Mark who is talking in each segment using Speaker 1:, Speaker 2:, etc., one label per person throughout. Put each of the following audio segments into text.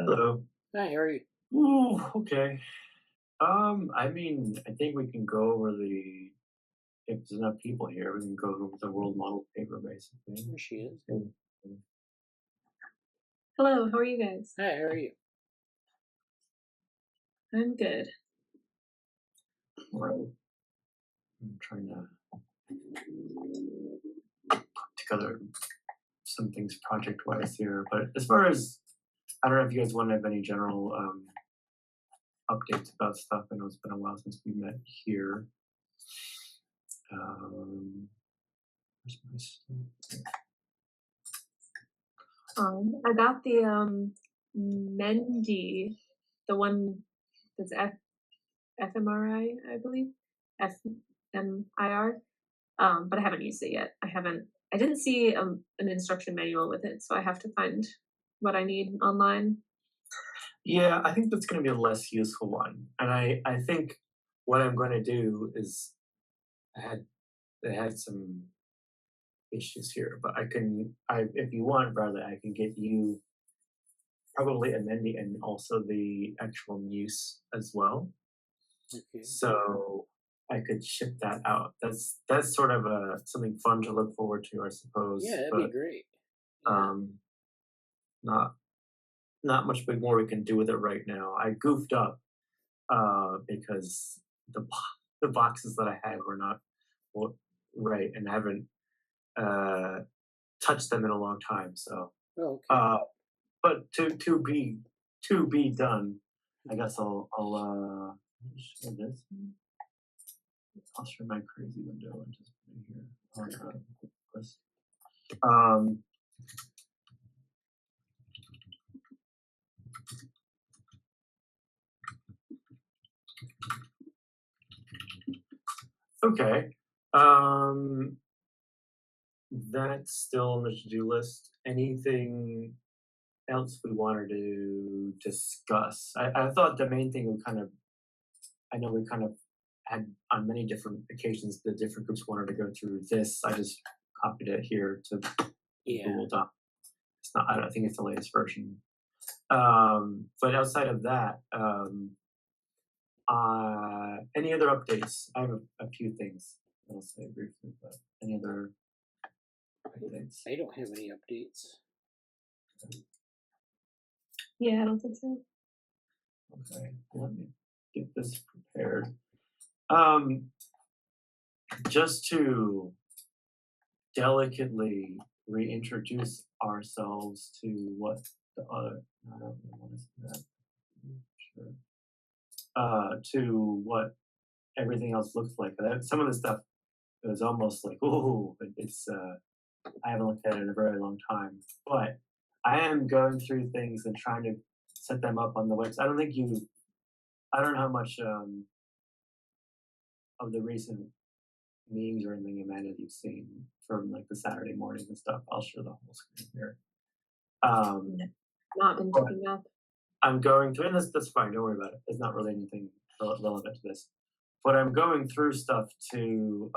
Speaker 1: Hello.
Speaker 2: Hi, how are you?
Speaker 1: Ooh, okay. I think we can go over if there's enough people here, we can go over the world model paper basically.
Speaker 2: There she is.
Speaker 1: Okay.
Speaker 3: Hello, how are you guys?
Speaker 2: Hi, how are you?
Speaker 3: I'm good.
Speaker 1: Right. I'm trying to put together some things project wise here, but as far as I don't know if you guys want to have any general updates about stuff. I know it's been a while since we met here. Where's my stuff?
Speaker 3: I got the Mendy, the one that's fMRI, I believe, fMIR. But I haven't used it yet. I didn't see an instruction manual with it, so I have to find what I need online.
Speaker 1: Yeah, I think that's going to be a less useful one. And I think what I'm going to do is I had some issues here, but if you want, Bradley, I can get you probably Amendi and also the actual Muse as well.
Speaker 2: Okay.
Speaker 1: So I could ship that out. That's sort of something fun to look forward to, I suppose.
Speaker 2: Yeah, that'd
Speaker 1: but
Speaker 2: be great. Yeah.
Speaker 1: not not much big more we can do with it right now. I goofed up because the boxes that I had were not right, and I haven't touched them in a long time. So,
Speaker 2: Oh, okay.
Speaker 1: but to be done, I guess I'll share this. I'll share my crazy window and just put it here on this. Okay. That's still on the to-do list. Anything else we wanted to discuss? I thought the main thing I know we kind of had on many different occasions, the different groups wanted to go through this. I just copied it here to
Speaker 2: Yeah.
Speaker 1: Google Doc. I don't think it's the latest version. But outside of that, any other updates? I have a few things I'll say briefly, but any other updates?
Speaker 2: I don't have any updates.
Speaker 3: Yeah, I don't think so.
Speaker 1: Okay, let me get this prepared. Just to delicately reintroduce ourselves to what the other, I don't really want to say that. Sure. To what everything else looks like. Some of the stuff it was almost like, ooh, it's I haven't looked at it in a very long time. But I am going through things and trying to set them up on the website. I don't know how much of the recent memes or anything, Amanda, you've seen from like the Saturday mornings and stuff. I'll show the whole screen here.
Speaker 3: Not been keeping up.
Speaker 1: I'm going through, and that's fine. Don't worry about it. It's not really anything relevant to this. But I'm going through stuff to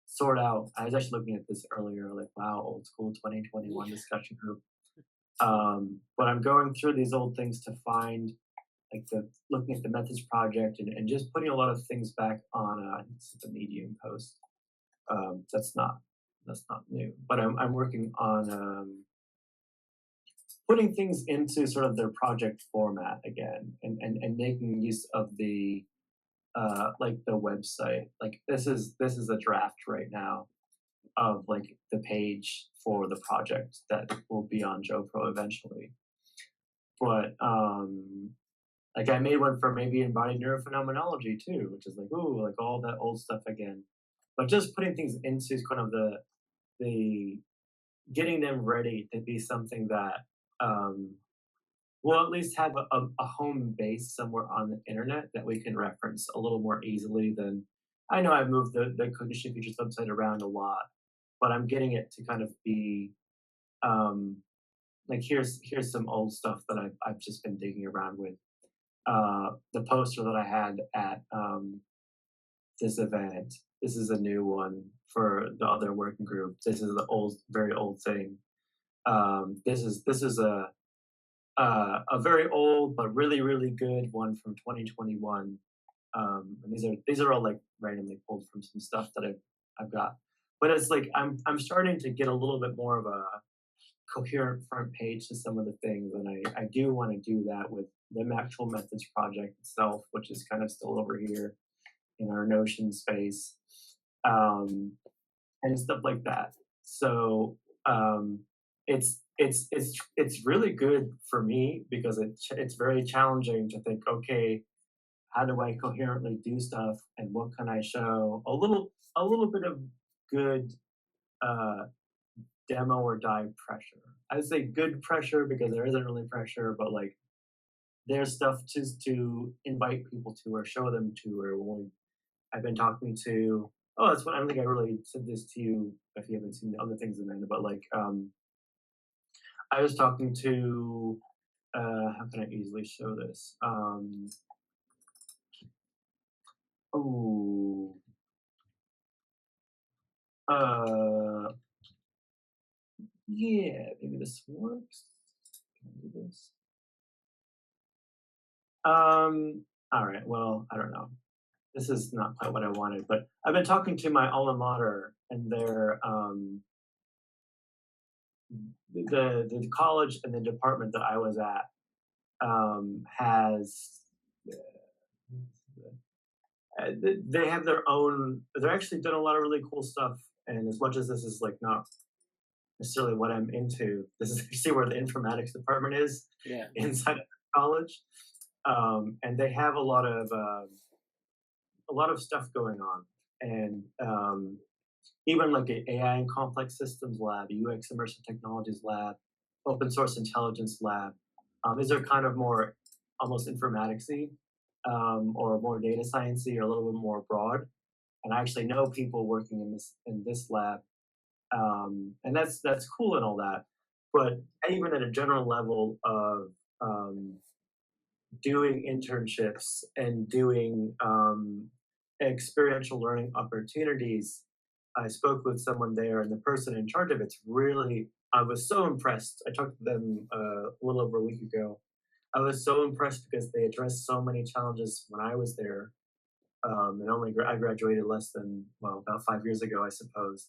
Speaker 1: sort out. I was actually looking at this earlier, like wow, old school 2021 discussion group. But I'm going through these old things to find like looking at the methods project and just putting a lot of things back on the Medium post. That's not new, but I'm working on putting things into sort of their project format again and making use of the like the website. Like this is a draft right now of like the page for the project that will be on JoPro eventually. But like I made one for maybe embodied neurophenomenology too, which is like ooh, like all that old stuff again. But just putting things into kind of the getting them ready to be something that we'll at least have a home base somewhere on the internet that we can reference a little more easily than I know I've moved the Cognition Features website around a lot, but I'm getting it to kind of be like here's some old stuff that I've just been digging around with. The poster that I had at this event. This is a new one for the other working group. This is the very old thing. This is a a very old but really really good one from 2021. And these are all like randomly pulled from some stuff that I've got. But it's like I'm starting to get a little bit more of a coherent front page to some of the things, and I do want to do that with the actual methods project itself, which is kind of still over here in our Notion space, and stuff like that. So it's really good for me because it's very challenging to think, okay, how do I coherently do stuff, and what can I show? A little bit of good uh, demo or die pressure. I would say good pressure because there isn't really pressure, but like there's stuff to invite people to or show them to, or when I've been talking to. Oh, that's what I don't think I really said this to you if you haven't seen the other things, Amanda. But like, I was talking to. How can I easily show this? Oh, uh, yeah, maybe this works. Can I do this? All right. Well, I don't know. This is not quite what I wanted, but I've been talking to my alma mater, and their the college and the department that I was at has they have their own. They're actually done a lot of really cool stuff, and as much as this is like not necessarily what I'm into, this is actually where the informatics department is
Speaker 2: Yeah.
Speaker 1: inside of college, and they have a lot of stuff going on, and even like an AI and complex systems lab, a UX immersive technologies lab, open source intelligence lab. These are kind of more almost informaticsy, or more data sciencey, or a little bit more broad. And I actually know people working in this lab, and that's cool and all that. But even at a general level of doing internships and doing experiential learning opportunities, I spoke with someone there, and the person in charge of it's really, I was so impressed. I talked to them a little over a week ago. I was so impressed because they addressed so many challenges when I was there. And I graduated less than, well, about 5 years ago, I suppose.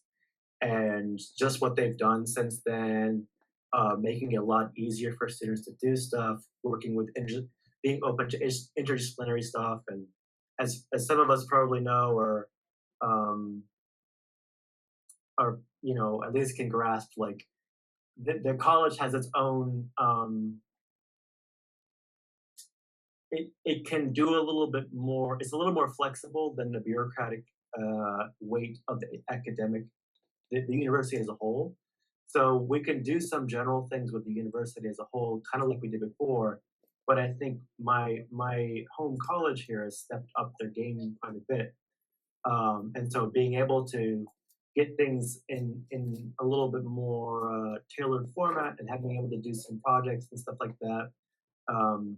Speaker 1: And just what they've done since then, making it a lot easier for students to do stuff, working with being open to interdisciplinary stuff, and as some of us probably know, um, or at least can grasp, like the college has its own. It can do a little bit more. It's a little more flexible than the bureaucratic weight of the academic, the university as a whole. So we can do some general things with the university as a whole, kind of like we did before. But I think my home college here has stepped up their game quite a bit, and so being able to get things in a little bit more tailored format, and having able to do some projects and stuff like that, um,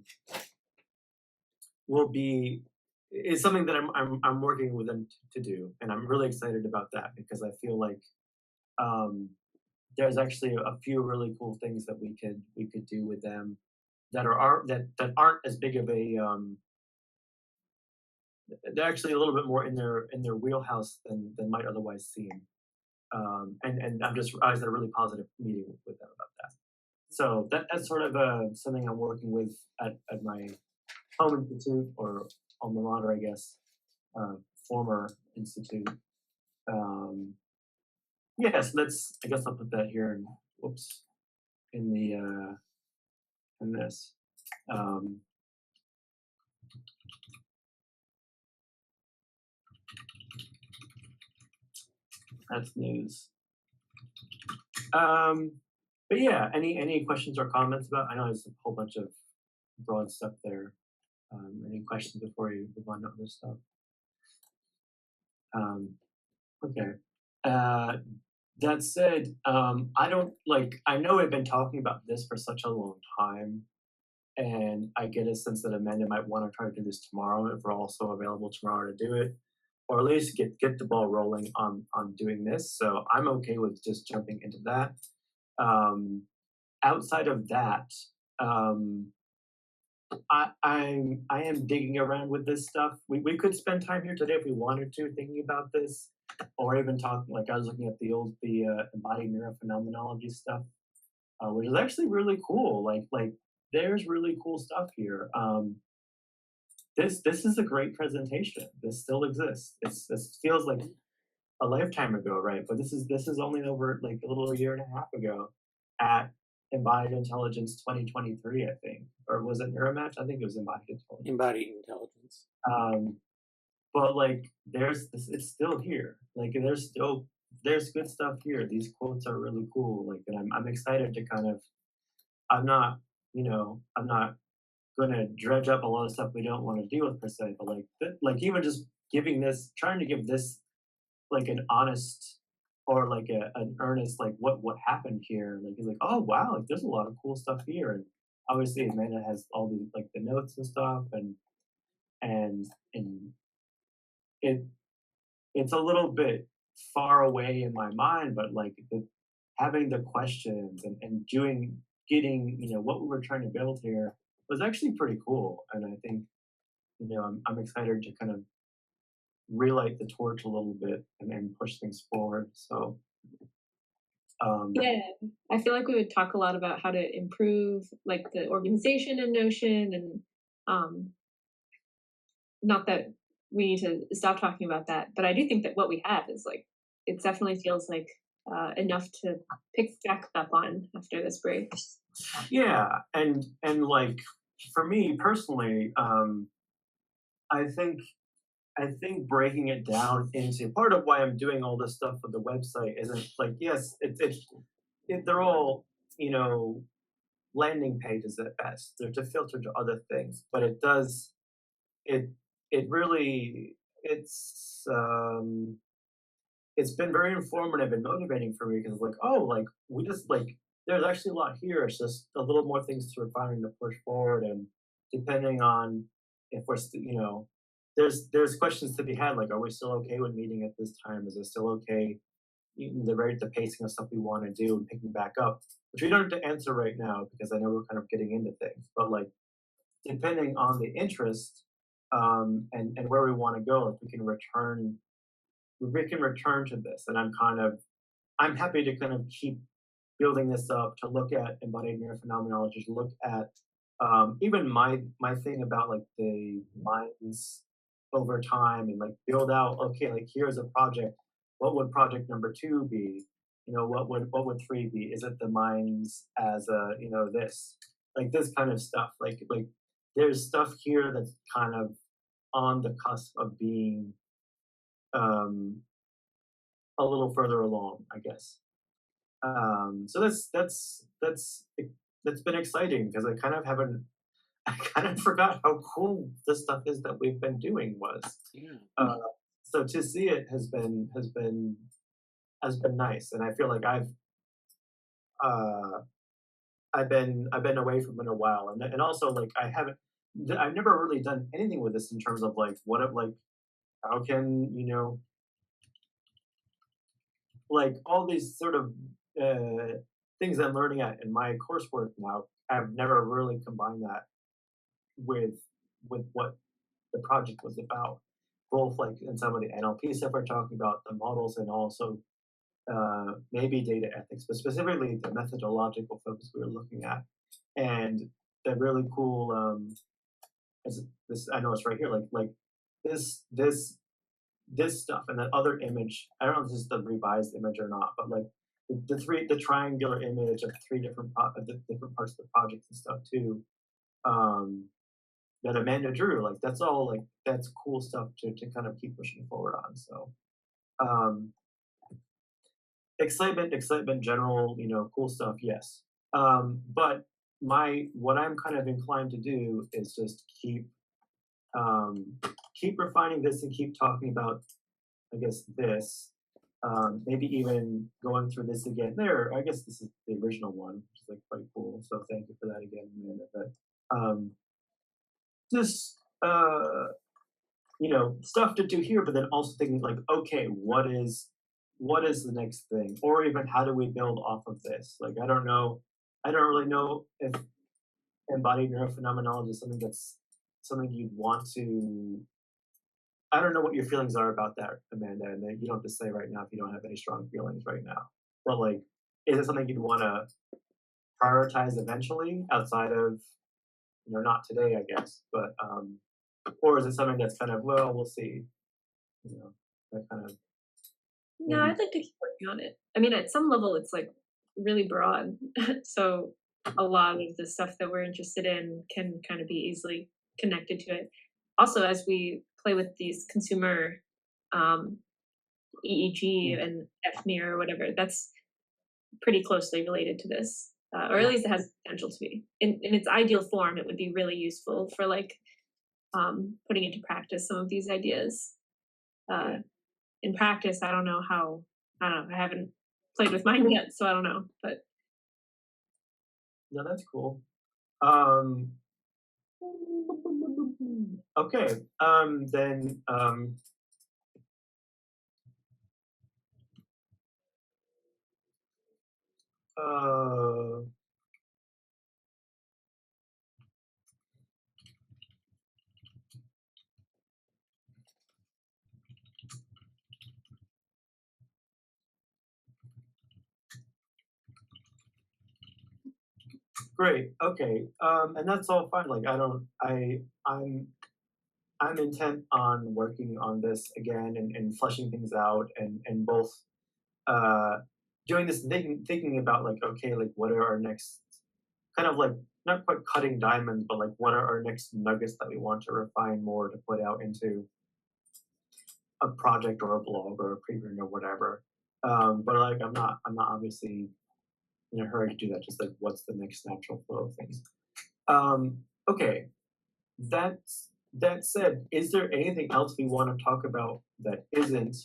Speaker 1: will be is something that I'm working with them to do, and I'm really excited about that because I feel like um, there's actually a few really cool things that we could do with them that that aren't as big of a they're actually a little bit more in their wheelhouse than might otherwise seem. And I was at a really positive meeting with them about that. So that's sort of something I'm working with at my home institute, or alma mater, I guess, former institute. Yes, I guess I'll put that here. And whoops, in the in this. Um, that's news. But yeah, any questions or comments about? I know there's a whole bunch of broad stuff there. Any questions before you move on to other stuff? Okay. That said, I don't like. I know I've been talking about this for such a long time, and I get a sense that Amanda might want to try to do this tomorrow if we're also available tomorrow to do it, or at least get the ball rolling on doing this. So I'm okay with just jumping into that. Outside of that, I am digging around with this stuff. We could spend time here today if we wanted to thinking about this, or even talking. Like I was looking at the embodied neurophenomenology stuff, which is actually really cool. Like there's really cool stuff here. This is a great presentation. This still exists. This feels like a lifetime ago, right? But this is only over like a little year and a half ago at Embodied Intelligence 2023, I think, or was it Neuromatch? I think it was Embodied Intelligence.
Speaker 2: Embodied intelligence.
Speaker 1: But like, it's still here. Like, there's good stuff here. These quotes are really cool. Like, and I'm excited to kind of. I'm not, I'm not gonna dredge up a lot of stuff we don't want to deal with per se, but like even just trying to give this like an honest or like an earnest like what happened here. Like he's like, oh wow, like there's a lot of cool stuff here, and obviously Amanda has all the like the notes and stuff, and it it's a little bit far away in my mind, but like having the questions and getting what we were trying to build here was actually pretty cool, and I think I'm excited to kind of relight the torch a little bit and push things forward. So
Speaker 3: yeah, I feel like we would talk a lot about how to improve like the organization in Notion, and not that we need to stop talking about that, but I do think that what we have is like it definitely feels like enough to pick back up on after this break.
Speaker 1: yeah, and like for me personally, I think breaking it down into part of why I'm doing all this stuff with the website isn't like, yes, they're all landing pages at best. They're to filter to other things, but it really it's been very informative and motivating for me because like, oh, like we just like there's actually a lot here. It's just a little more things to refine and to push forward, and depending on if we're there's questions to be had, like are we still okay with meeting at this time? Is it still okay the pacing of stuff we want to do and picking back up, which we don't have to answer right now because I know we're kind of getting into things, but like depending on the interest and where we want to go, if we can return to this, and I'm happy to kind of keep building this up, to look at embodied neurophenomenology, to look at even my thing about like the minds over time, and like build out, okay, like here's a project. What would project number 2 be? What would 3 be? Is it the minds as a this kind of stuff? Like there's stuff here that's kind of on the cusp of being a little further along, I guess. So that's been exciting because I kind of haven't. I kind of forgot how cool the stuff is that we've been doing was.
Speaker 2: Yeah.
Speaker 1: So to see it has been nice, and I feel like I've been away from it a while, and also like I've never really done anything with this in terms of like how can like all these sort of things I'm learning at in my coursework now. I've never really combined that with what the project was about, both like in some of the NLP stuff we're talking about, the models, and also maybe data ethics, but specifically the methodological focus we were looking at, and the really cool this I know it's right here, like this stuff and that other image. I don't know if this is the revised image or not, but like the triangular image of the different parts of the project and stuff too. That Amanda drew, like that's all like that's cool stuff to kind of keep pushing forward on. So excitement, general, cool stuff, yes. But what I'm kind of inclined to do is just keep refining this and keep talking about, I guess, this. Maybe even going through this again. I guess this is the original one, which is like quite cool. So thank you for that again, Amanda. But just stuff to do here, but then also thinking like, okay, what is the next thing, or even how do we build off of this? Like I don't really know if embodied neurophenomenology is something you'd want to. I don't know what your feelings are about that, Amanda, and then you don't have to say right now if you don't have any strong feelings right now. But like, is it something you'd want to prioritize eventually outside of, not today, I guess, but or is it something that's kind of, well, we'll see, that kind of
Speaker 3: No,
Speaker 1: maybe.
Speaker 3: I'd like to keep working on it. I mean, at some level, it's like really broad. So a lot of the stuff that we're interested in can kind of be easily connected to it. Also, as we play with these consumer um, EEG and FMIR or whatever, that's pretty closely related to this, or at least it has the potential to be. In its ideal form, it would be really useful for like putting into practice some of these ideas. In practice, I don't know how. I don't know. I haven't played with mine yet, so I don't know. But
Speaker 1: No, that's cool. Um, okay. Then uh, great. Okay. And that's all fine. Like I'm intent on working on this again and fleshing things out and both uh doing this thinking about like, okay, like what are our next kind of like not quite cutting diamonds, but like what are our next nuggets that we want to refine more to put out into a project or a blog or a preprint or whatever. But like I'm not obviously in a hurry to do that. Just like what's the next natural flow of things. Okay, that said, is there anything else we want to talk about that isn't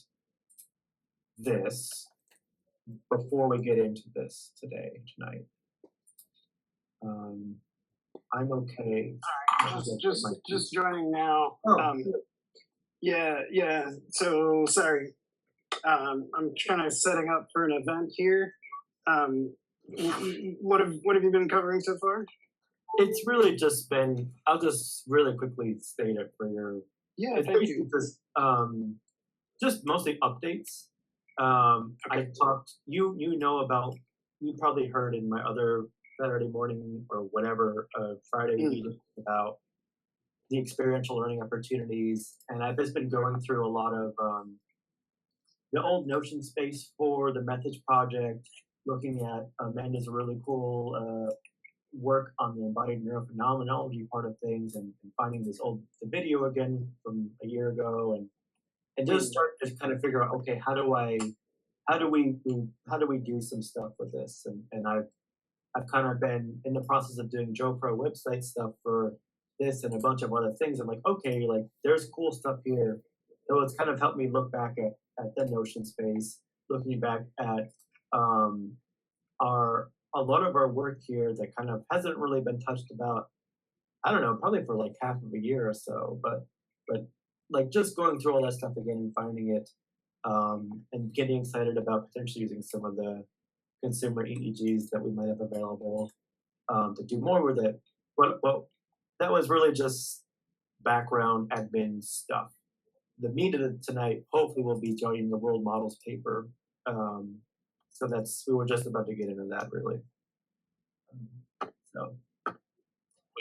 Speaker 1: this before we get into this tonight? I'm okay.
Speaker 2: Just joining now.
Speaker 1: Oh,
Speaker 2: Yeah. So sorry. I'm kind of setting up for an event here. What have you been covering so far?
Speaker 1: it's really just been. I'll just really quickly state it for your.
Speaker 2: Yeah,
Speaker 1: It's
Speaker 2: thank
Speaker 1: basically
Speaker 2: you.
Speaker 1: just mostly updates. I
Speaker 2: Okay.
Speaker 1: talked. You know about. You probably heard in my other Saturday morning or whatever Friday meeting about the experiential learning opportunities, and I've just been going through a lot of the old Notion space for the methods project, looking at Amanda's really cool work on the embodied neurophenomenology part of things, and finding this old the video again from a year ago, and just start to kind of figure out, okay, how do we do some stuff with this, and I've kind of been in the process of doing JoPro website stuff for this and a bunch of other things. I'm like, okay, like there's cool stuff here. So it's kind of helped me look back at the Notion space, looking back at um, our a lot of our work here that kind of hasn't really been touched about. I don't know, probably for like half of a year or so, but like just going through all that stuff again and finding it, and getting excited about potentially using some of the consumer EEGs that we might have available to do more with it. But that was really just background admin stuff. The meat of it tonight hopefully will be joining the world models paper. Um, so we were just about to get into that really. So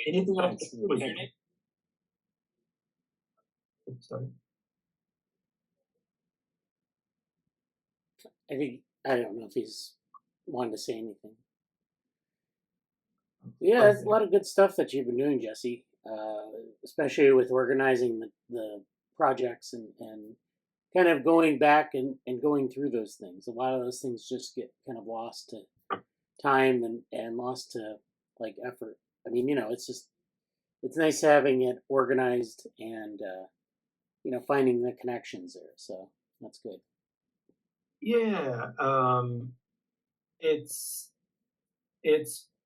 Speaker 1: anything else? Oops, sorry.
Speaker 2: I don't know if he's wanted to say anything. Yeah, there's a lot of good stuff that you've been doing, Jesse. Especially with organizing the projects and kind of going back and going through those things. A lot of those things just get kind of lost to time and lost to like effort. I mean, it's nice having it organized and finding the connections there. So that's good.
Speaker 1: Yeah, it's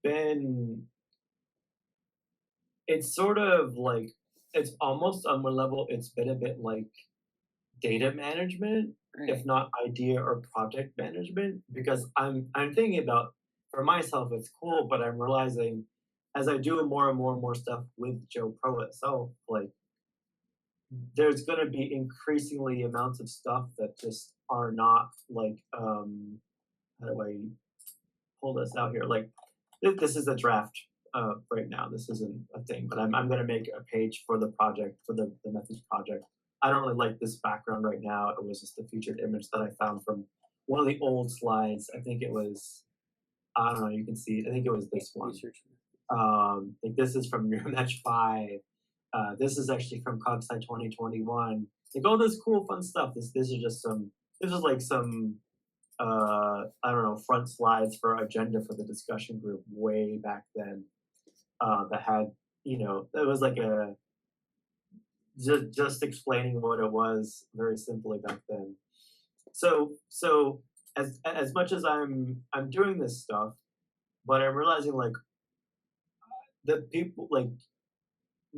Speaker 1: been it's sort of like it's almost on one level it's been a bit like data management, if not idea or project management, because I'm thinking about for myself it's cool, but I'm realizing as I do more and more and more stuff with JoPro itself, like there's going to be increasingly amounts of stuff that just are not like how do I pull this out here? Like this is a draft right now. This isn't a thing, but I'm going to make a page for the project, for the methods project. I don't really like this background right now. It was just a featured image that I found from one of the old slides. I think it was, I don't know, you can see, I think it was this one. Like this is from Match 5. This is actually from Cogsci 2021. Like all this cool fun stuff. This is just some, this is like some, I don't know, front slides for agenda for the discussion group way back then. That had, you know, it was like a, just explaining what it was very simply back then. So as much as I'm doing this stuff, but I'm realizing like the people, like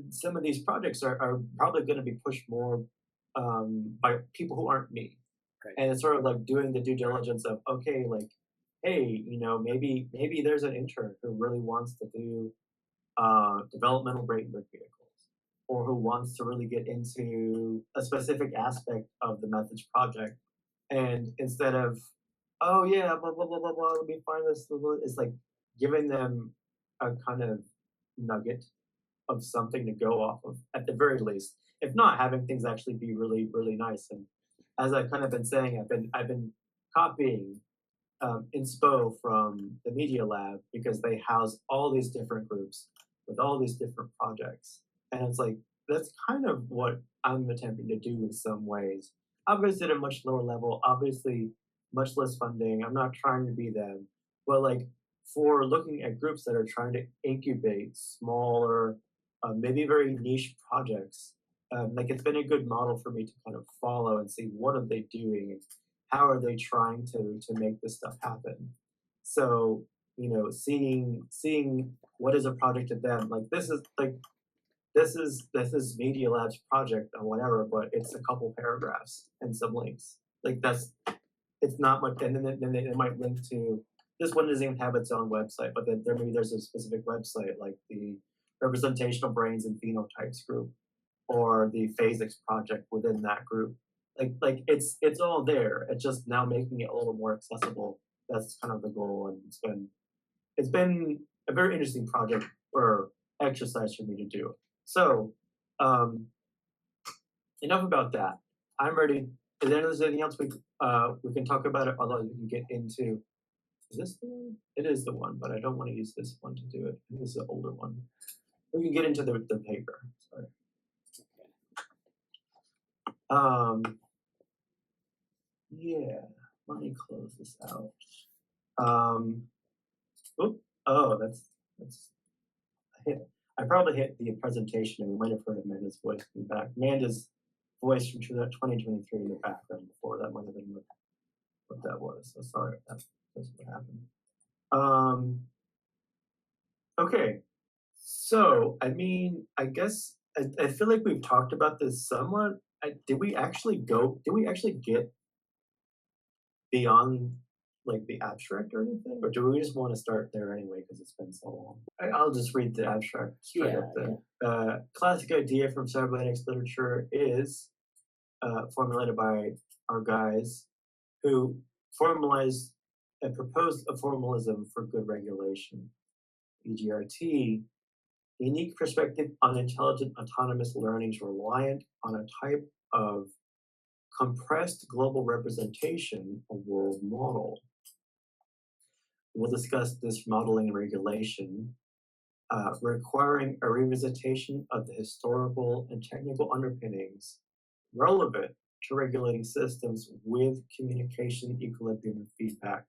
Speaker 1: some of these projects are probably going to be pushed more by people who aren't me.
Speaker 2: Right.
Speaker 1: And it's sort of like doing the due diligence of, okay, like, hey, you know, maybe there's an intern who really wants to do developmental brain work vehicles, or who wants to really get into a specific aspect of the methods project. And instead of, oh yeah, blah, blah, blah, blah, blah, let me find this, blah, blah, it's like giving them a kind of nugget of something to go off of at the very least. If not, having things actually be really, really nice. And as I've kind of been saying, I've been copying inspo from the Media Lab because they house all these different groups with all these different projects. And it's like, that's kind of what I'm attempting to do in some ways. Obviously at a much lower level, obviously much less funding. I'm not trying to be them, but like for looking at groups that are trying to incubate smaller, maybe very niche projects, like it's been a good model for me to kind of follow and see what are they doing and how are they trying to make this stuff happen. So, you know, seeing what is a project to them, like this is Media Lab's project or whatever, but it's a couple paragraphs and some links. Like it's not much, and then they might link to, this one doesn't even have its own website, but then there's a specific website like the Representational Brains and Phenotypes group or the Phasics project within that group. Like it's all there. It's just now making it a little more accessible. That's kind of the goal, and it's been a very interesting project or exercise for me to do. So enough about that. I'm ready. Is there anything else we can talk about it? Although we can get into, is this the one? It is the one, but I don't want to use this one to do it. This is the older one. We can get into the paper. Sorry. Yeah, let me close this out. I probably hit the presentation, and we might have heard Amanda's voice in the back. Amanda's voice from 2023 in the background before. That might have been what that was. So sorry, that's what happened. Okay, so I mean, I guess I feel like we've talked about this somewhat. Did we actually get beyond like the abstract or anything, or do we just want to start there anyway because it's been so long? I'll just read the abstract straight up then. Classic idea from cybernetics literature is formulated by our guys who formalized and proposed a formalism for good regulation, EGRT. Unique perspective on intelligent autonomous learnings reliant on a type of compressed global representation, a world model. We'll discuss this modeling and regulation, requiring a revisitation of the historical and technical underpinnings relevant to regulating systems with communication, equilibrium, and feedback.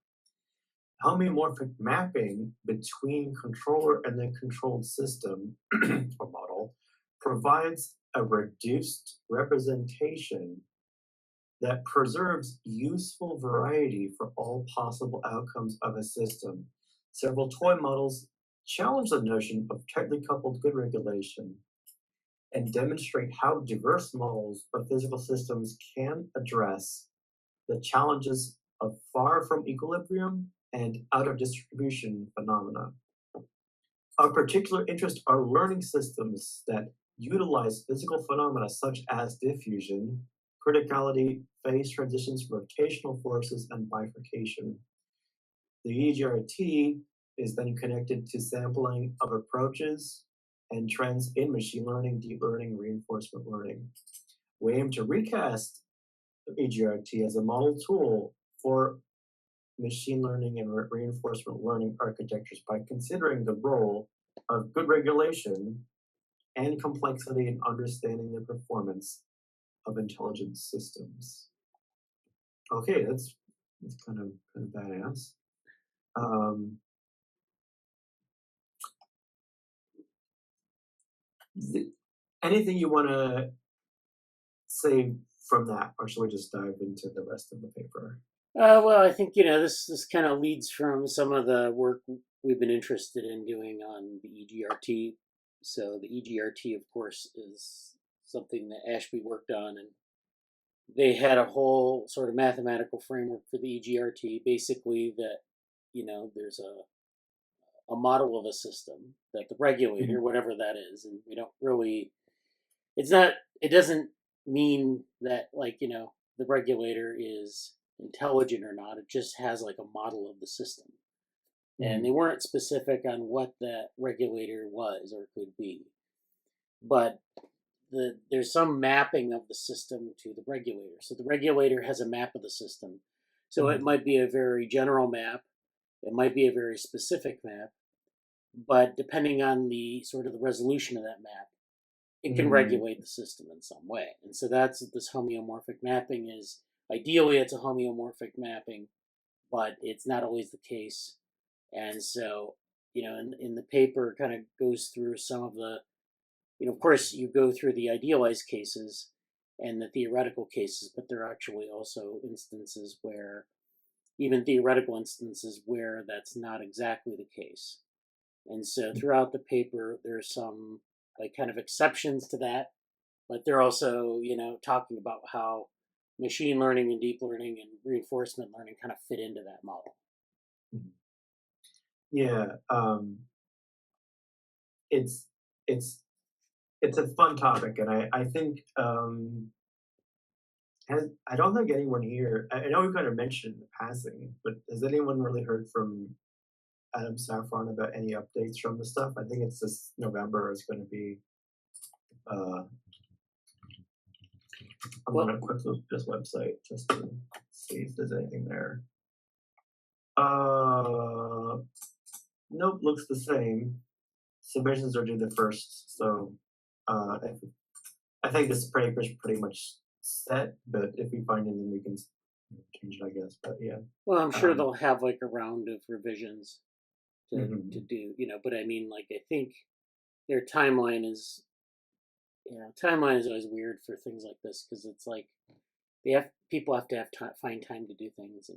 Speaker 1: Homeomorphic mapping between controller and the controlled system or model provides a reduced representation that preserves useful variety for all possible outcomes of a system. Several toy models challenge the notion of tightly coupled good regulation and demonstrate how diverse models of physical systems can address the challenges of far from equilibrium and out of distribution phenomena. Of particular interest are learning systems that utilize physical phenomena such as diffusion, criticality, phase transitions, rotational forces, and bifurcation. The EGRT is then connected to sampling of approaches and trends in machine learning, deep learning, reinforcement learning. We aim to recast EGRT as a model tool for machine learning and reinforcement learning architectures by considering the role of good regulation and complexity in understanding the performance of intelligent systems. Okay, that's kind of badass. Anything you want to say from that, or should we just dive into the rest of the paper?
Speaker 2: Well, I think this kind of leads from some of the work we've been interested in doing on the EGRT. So the EGRT, of course, is something that Ashby worked on, and they had a whole sort of mathematical framework for the EGRT. Basically, that there's a model of a system that the regulator, whatever that is, and we don't really. It doesn't mean that the regulator is intelligent or not. It just has like a model of the system. And they weren't specific on what that regulator was or could be. But there's some mapping of the system to the regulator. So the regulator has a map of the system. So it might be a very general map. It might be a very specific map. But depending on the sort of the resolution of that map, it can regulate the system in some way. And so that's what this homeomorphic mapping is. Ideally, it's a homeomorphic mapping, but it's not always the case. And so, in the paper, kind of goes through some of the, of course, you go through the idealized cases and the theoretical cases, but there are actually also instances where, even theoretical instances where that's not exactly the case. And so throughout the paper, there's some kind of exceptions to that, but they're also, talking about how machine learning and deep learning and reinforcement learning kind of fit into that model.
Speaker 1: Yeah, it's a fun topic, and I think I don't think anyone here. I know we kind of mentioned passing, but has anyone really heard from Adam Saffron about any updates from the stuff? I think it's this November is going to be. I'm going to quickly look at this website just to see if there's anything there. Nope, looks the same. Submissions are due the 1st, so I think this paper is pretty much set. But if we find anything, we can change it, I guess. But yeah.
Speaker 2: Well, I'm sure they'll have a round of revisions to do, But I mean, I think their timeline is. Timeline is always weird for things like this because it's people have to find time to do things,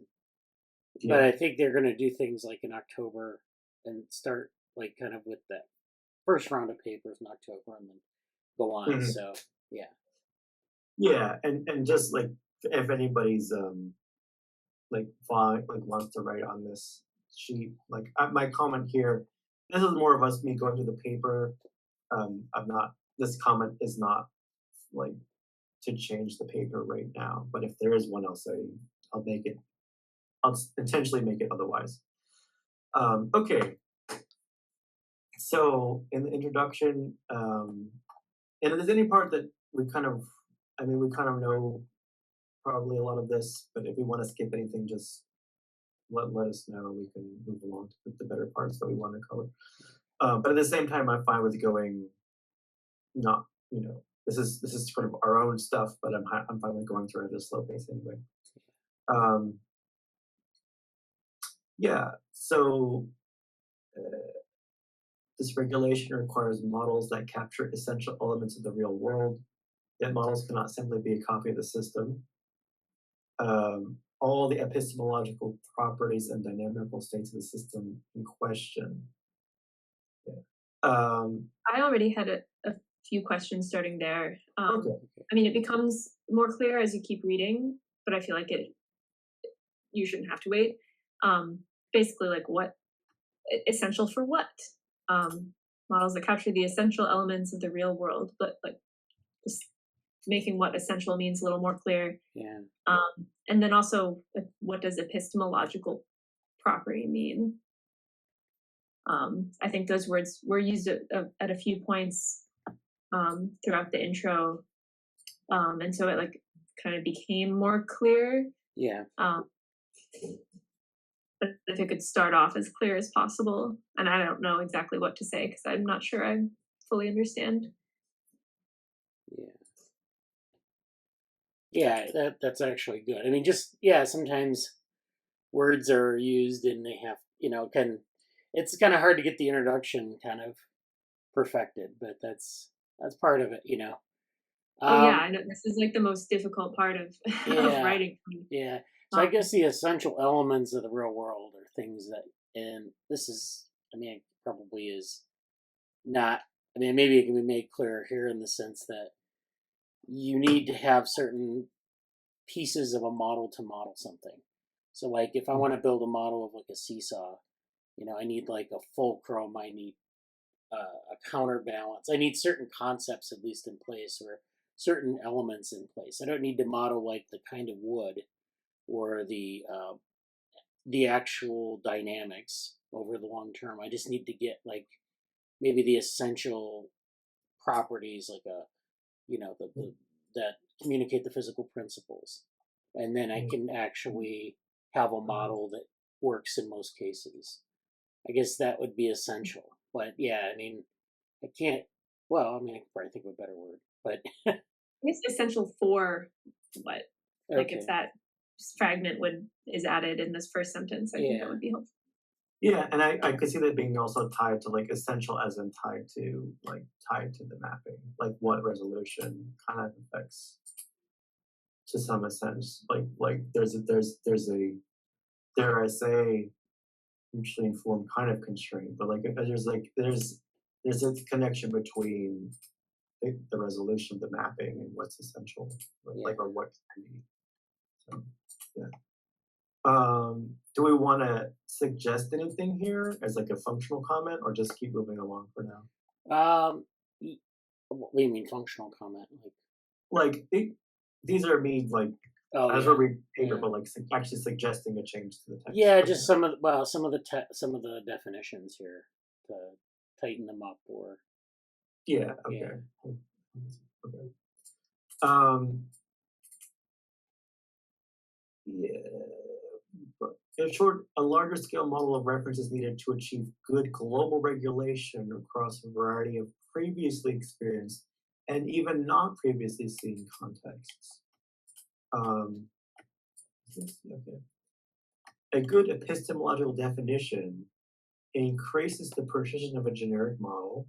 Speaker 2: but I think they're going to do things in October and start kind of with that first round of papers in October and then go on. So yeah,
Speaker 1: and just if anybody's wants to write on this sheet, my comment here. This is more of me going through the paper. I'm not. This comment is not to change the paper right now, but if there is one, I'll make it. I'll intentionally make it otherwise. Okay. So in the introduction, and if there's any part that we kind of know probably a lot of this, but if we want to skip anything, just let us know. We can move along to the better parts that we want to cover. But at the same time, I'm fine with going. Not, this is sort of our own stuff, but I'm fine with going through it at a slow pace anyway. Yeah. So this regulation requires models that capture essential elements of the real world. Yet models cannot simply be a copy of the system. All the epistemological properties and dynamical states of the system in question. Yeah.
Speaker 3: I already had a few questions starting there.
Speaker 1: Okay.
Speaker 3: I mean, it becomes more clear as you keep reading, but I feel like you shouldn't have to wait. Basically, what essential for what? models that capture the essential elements of the real world, but like just making what essential means a little more clear.
Speaker 2: Yeah.
Speaker 3: And then also, like, what does epistemological property mean? I think those words were used at a few points throughout the intro, and so it like kind of became more clear.
Speaker 2: Yeah.
Speaker 3: But if it could start off as clear as possible, and I don't know exactly what to say because I'm not sure I fully understand.
Speaker 2: Yeah. Yeah, that's actually good. I mean, just sometimes words are used and they have, it's kind of hard to get the introduction kind of perfected, but that's part of it,
Speaker 3: Oh yeah, I know this is like the most difficult part of of
Speaker 2: Yeah.
Speaker 3: writing for me.
Speaker 2: Yeah. So I guess the essential elements of the real world are things that, and this is, I mean, it probably is not, I mean, maybe it can be made clearer here in the sense that you need to have certain pieces of a model to model something. So, like, if I want to build a model of like a seesaw, I need like a fulcrum, I need a counterbalance, I need certain concepts at least in place or certain elements in place. I don't need to model like the kind of wood or the actual dynamics over the long term. I just need to get like maybe the essential properties, like that communicate the physical principles, and then I can actually have a model that works in most cases. I guess that would be essential. But yeah, I mean, I can't. Well, I mean, I could probably think of a better word, but
Speaker 3: It's essential for what? Like
Speaker 2: okay.
Speaker 3: if that fragment is added in this first sentence, I think that
Speaker 2: Yeah.
Speaker 3: would be helpful.
Speaker 1: Yeah, and I could see that being also tied to like essential as in tied to the mapping, like what resolution kind of affects to some sense. Like there's a dare I say mutually informed kind of constraint, but like if there's a connection between the resolution of the mapping and what's essential, like or what can be. So yeah. Do we want to suggest anything here as like a functional comment, or just keep moving along for now?
Speaker 2: What do you mean functional comment?
Speaker 1: Like these are me like as we're reading paper, but like actually suggesting a change to the text.
Speaker 2: Yeah, just some of the definitions here to tighten them up or.
Speaker 1: Yeah. Okay. Okay. Yeah. But in short, a larger scale model of reference is needed to achieve good global regulation across a variety of previously experienced and even not previously seen contexts. Okay. A good epistemological definition increases the precision of a generic model.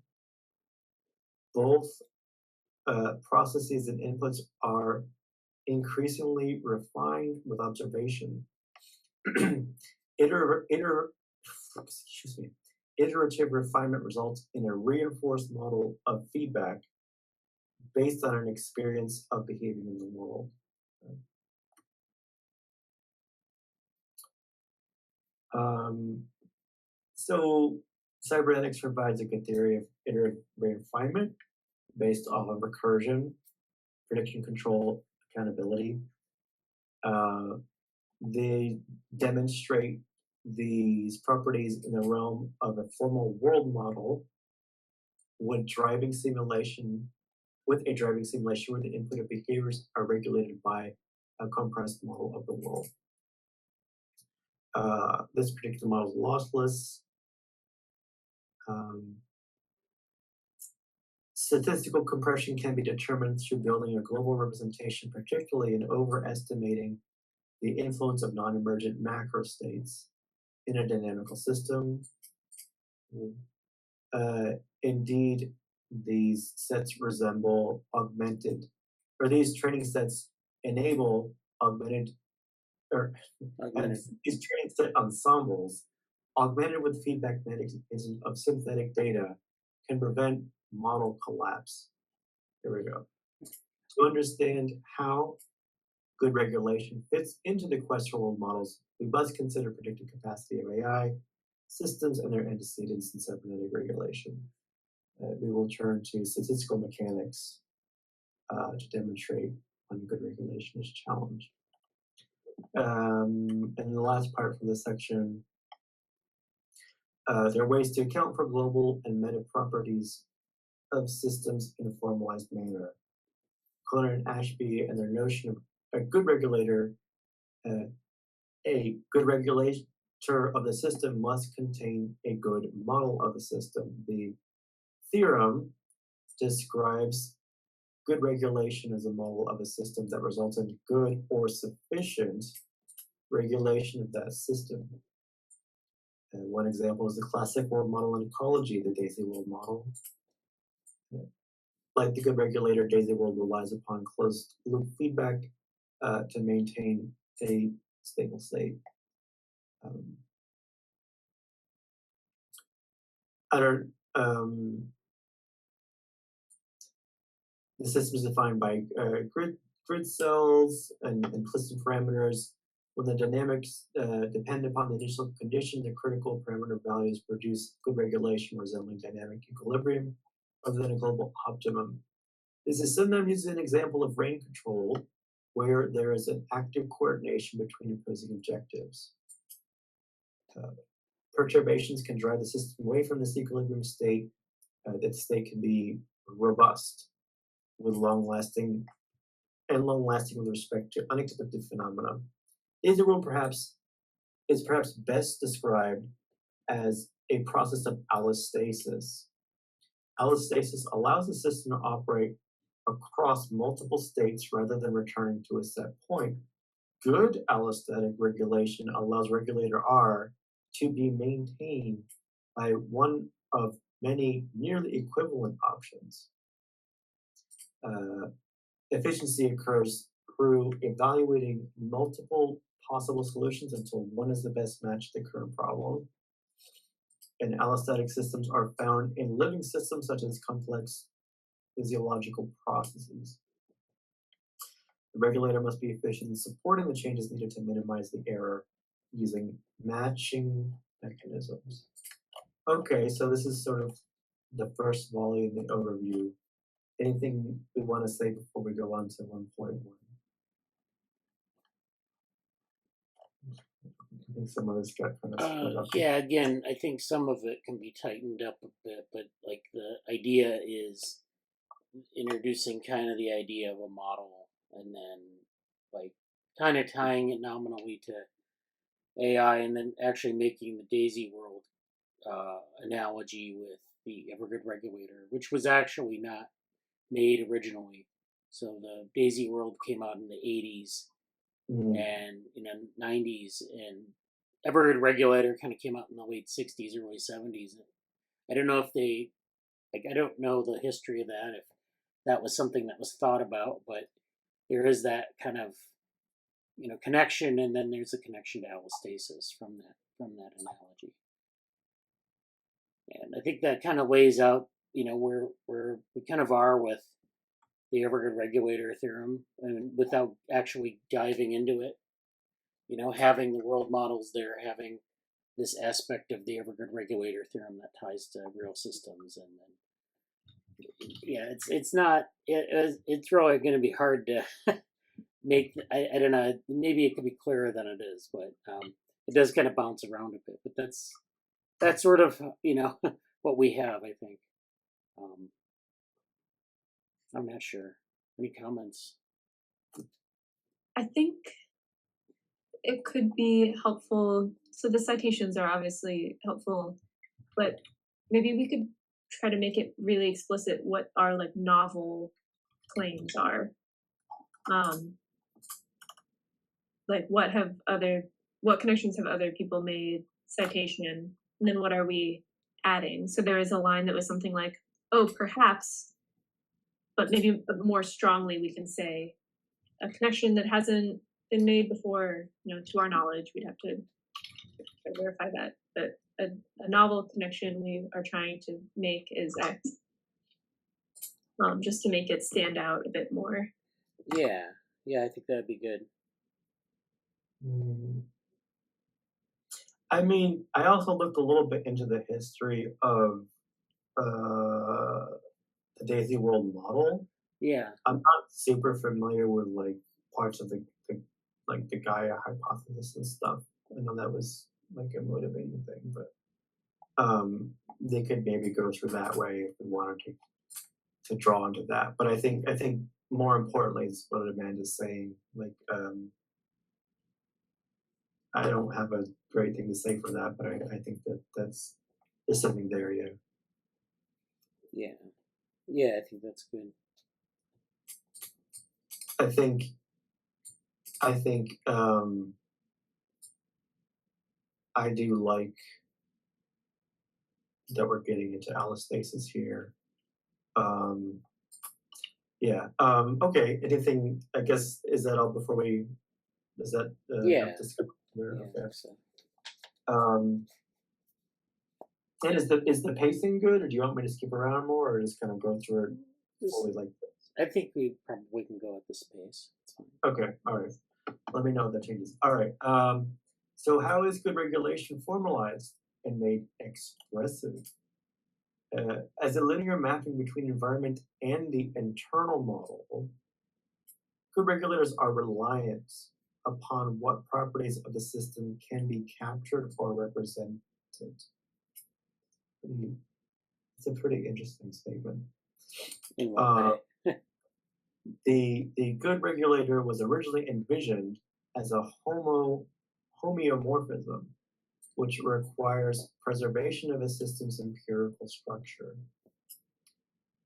Speaker 1: Both processes and inputs are increasingly refined with observation. Excuse me. Iterative refinement results in a reinforced model of feedback based on an experience of behaving in the world. So cybernetics provides a good theory of iterative refinement based off of recursion, prediction control, accountability. They demonstrate these properties in the realm of a formal world model with a driving simulation where the input of behaviors are regulated by a compressed model of the world. This predictive model is lossless. Statistical compression can be determined through building a global representation, particularly in overestimating the influence of non-emergent macro states in a dynamical system. Indeed, these sets resemble augmented, or these training sets enable augmented, or these training set ensembles augmented with feedback mechanisms of synthetic data can prevent model collapse. Here we go. To understand how good regulation fits into the quest for world models, we must consider predictive capacity of AI. systems and their antecedents in cybernetic regulation. We will turn to statistical mechanics to demonstrate when good regulation is challenged. And the last part from this section, there are ways to account for global and meta properties of systems in a formalized manner. Conner and Ashby and their notion of a good regulator, a good regulator of the system must contain a good model of the system. The theorem describes good regulation as a model of a system that results in good or sufficient regulation of that system. One example is the classic world model in ecology, the Daisy world model. Like the good regulator, Daisy world relies upon closed loop feedback to maintain a stable state. The system is defined by grid cells and implicit parameters. When the dynamics depend upon the initial condition, the critical parameter values produce good regulation resembling dynamic equilibrium rather than a global optimum. This is sometimes used as an example of rain control, where there is an active coordination between opposing objectives. Perturbations can drive the system away from this equilibrium state. That state can be robust, with long-lasting with respect to unexpected phenomena. Daisy world is perhaps best described as a process of allostasis. Allostasis allows the system to operate across multiple states rather than returning to a set point. Good allostatic regulation allows regulator R to be maintained by one of many nearly equivalent options. Efficiency occurs through evaluating multiple possible solutions until one is the best match to the current problem. And allostatic systems are found in living systems such as complex physiological processes. The regulator must be efficient in supporting the changes needed to minimize the error using matching mechanisms. Okay, so this is sort of the first volley in the overview. Anything we want to say before we go on to 1.1? I think some of this got kind of split up.
Speaker 2: Yeah, again, I think some of it can be tightened up a bit, but like the idea is introducing kind of the idea of a model and then like kind of tying it nominally to AI and then actually making the Daisy world analogy with the Evergood regulator, which was actually not made originally. So the Daisy world came out in the 80s and 90s, and Evergood regulator kind of came out in the late 60s, early 70s. I don't know if I don't know the history of that, if that was something that was thought about, but there is that kind of connection, and then there's a connection to allostasis from that analogy. And I think that kind of lays out where we kind of are with the Evergood regulator theorem, and without actually diving into it, having the world models there, having this aspect of the Evergood regulator theorem that ties to real systems, and then it's really going to be hard to make. I don't know, maybe it could be clearer than it is, but it does kind of bounce around a bit. But that's sort of what we have, I think. I'm not sure. Any comments?
Speaker 3: I think it could be helpful. So the citations are obviously helpful, but maybe we could try to make it really explicit what our like novel claims are. Like what connections have other people made, citation, and then what are we adding? So there is a line that was something like, oh, perhaps, but maybe more strongly we can say a connection that hasn't been made before, to our knowledge. We'd have to verify that. But a novel connection we are trying to make is X. Just to make it stand out a bit more.
Speaker 2: Yeah, I think that'd be good.
Speaker 1: I mean, I also looked a little bit into the history of uh, the Daisy World model.
Speaker 2: Yeah.
Speaker 1: I'm not super familiar with like parts of the like the Gaia hypothesis and stuff. I know that was like a motivating thing, but they could maybe go through that way if we wanted to draw into that. But I think more importantly is what Amanda's saying. Like I don't have a great thing to say for that, but I think that's there's something there. Yeah.
Speaker 2: Yeah. Yeah, I think that's good.
Speaker 1: I think I think I do like that we're getting into allostasis here. Yeah. Okay. Anything? I guess is that all before we? Is that
Speaker 2: Yeah.
Speaker 1: enough to skip over?
Speaker 2: Yeah, I
Speaker 1: Okay.
Speaker 2: think so.
Speaker 1: And is the pacing good, or do you want me to skip around more, or just kind of go through it fully like this?
Speaker 2: I think we probably can go at this pace. It's fine.
Speaker 1: Okay. All right. Let me know if that changes. All right. So how is good regulation formalized and made expressive? As a linear mapping between environment and the internal model, good regulators are reliant upon what properties of the system can be captured or represented. It's a pretty interesting statement.
Speaker 2: In what way?
Speaker 1: The good regulator was originally envisioned as a homeomorphism, which requires preservation of a system's empirical structure.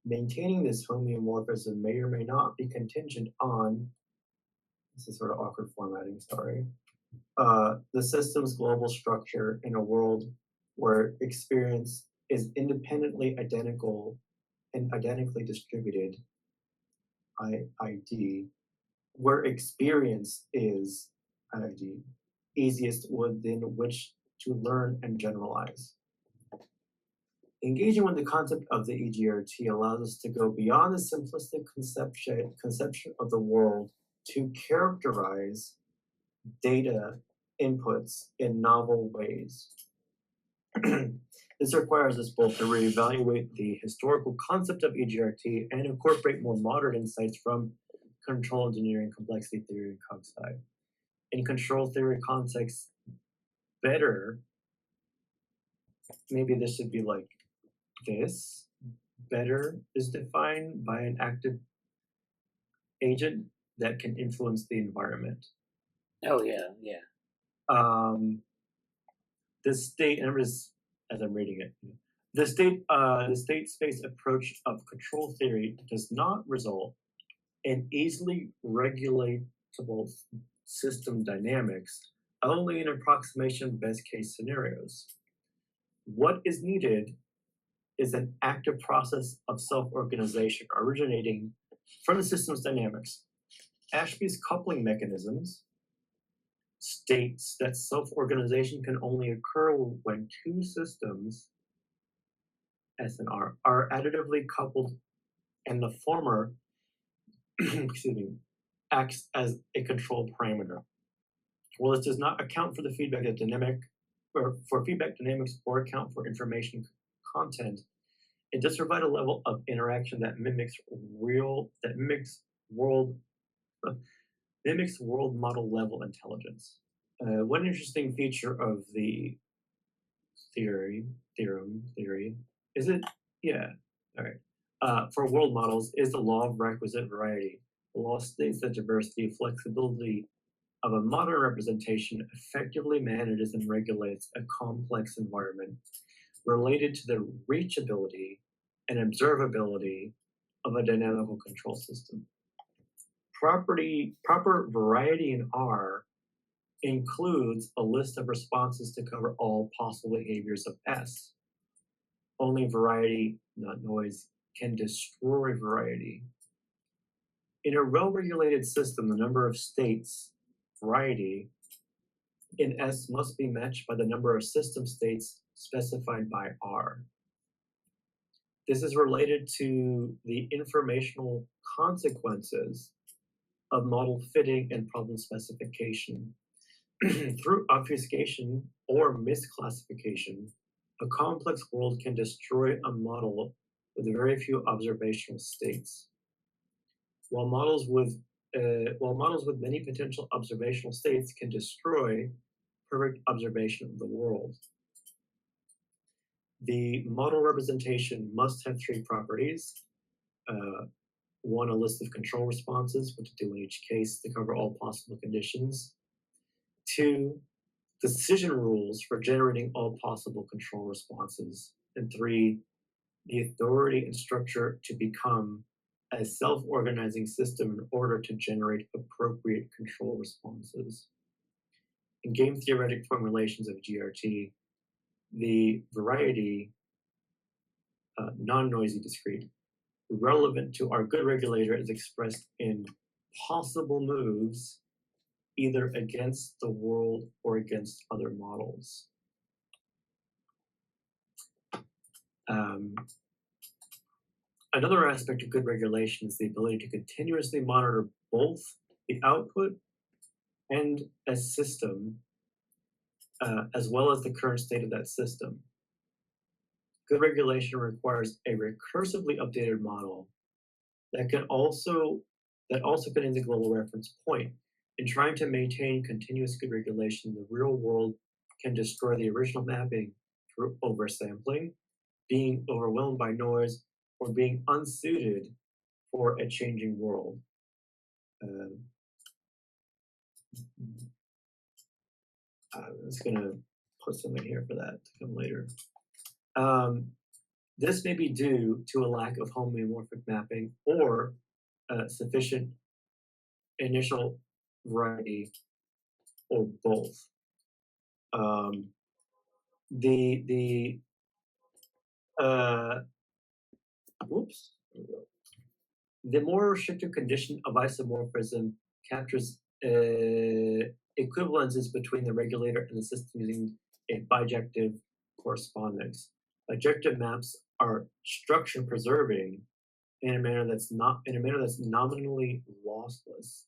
Speaker 1: Maintaining this homeomorphism may or may not be contingent on, this is sort of awkward formatting, sorry, the system's global structure in a world where experience is independently identical and identically distributed, ID, where experience is, ID, easiest within which to learn and generalize. Engaging with the concept of the EGRT allows us to go beyond the simplistic conception of the world to characterize data inputs in novel ways. This requires us both to reevaluate the historical concept of EGRT and incorporate more modern insights from control engineering, complexity theory, and cog-sci. In control theory contexts, better, maybe this should be like this. Better is defined by an active agent that can influence the environment.
Speaker 2: Oh yeah, yeah.
Speaker 1: The state, and I'm just as I'm reading it, the state space approach of control theory does not result in easily regulatable system dynamics, only an approximation of best case scenarios. What is needed is an active process of self-organization originating from the system's dynamics. Ashby's coupling mechanisms states that self-organization can only occur when two systems, S and R, are additively coupled and the former excuse me, acts as a control parameter. While this does not account for the feedback dynamic or for feedback dynamics or account for information content, it does provide a level of interaction that mimics world model level intelligence. One interesting feature of the theorem is it, yeah, all right. For world models is the law of requisite variety. The law states that diversity and flexibility of a modern representation effectively manages and regulates a complex environment related to the reachability and observability of a dynamical control system. Proper variety in R includes a list of responses to cover all possible behaviors of S. Only variety, not noise, can destroy variety. In a well-regulated system, the number of states, variety, in S must be matched by the number of system states specified by R. This is related to the informational consequences of model fitting and problem specification. through obfuscation or misclassification, a complex world can destroy a model with very few observational states. While models with many potential observational states can destroy perfect observation of the world. The model representation must have three properties. One, a list of control responses, what to do in each case to cover all possible conditions. Two, decision rules for generating all possible control responses. And three, the authority and structure to become a self-organizing system in order to generate appropriate control responses. In game theoretic formulations of GRT, the variety, non-noisy discrete, relevant to our good regulator is expressed in possible moves either against the world or against other models. Another aspect of good regulation is the ability to continuously monitor both the output and a system, as well as the current state of that system. Good regulation requires a recursively updated model that also contains a global reference point. In trying to maintain continuous good regulation, the real world can destroy the original mapping through oversampling, being overwhelmed by noise, or being unsuited for a changing world. I was going to put something here for that to come later. This may be due to a lack of homeomorphic mapping or sufficient initial variety, or both. The more restrictive condition of isomorphism captures equivalences between the regulator and the system using a bijective correspondence. Bijective maps are structure preserving in a manner that's nominally lossless,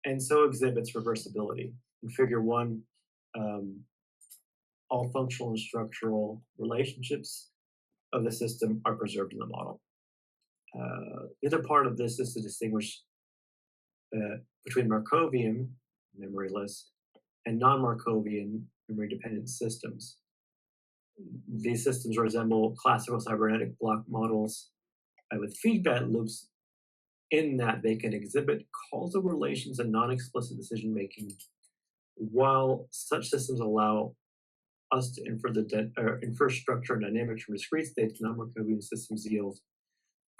Speaker 1: and so exhibits reversibility. In Figure 1, all functional and structural relationships of the system are preserved in the model. The other part of this is to distinguish between Markovian, memoryless, and non-Markovian, memory-dependent systems. These systems resemble classical cybernetic block models with feedback loops in that they can exhibit causal relations and non-explicit decision-making, while such systems allow us to infer structure and dynamics from discrete states. Non-Markovian systems yield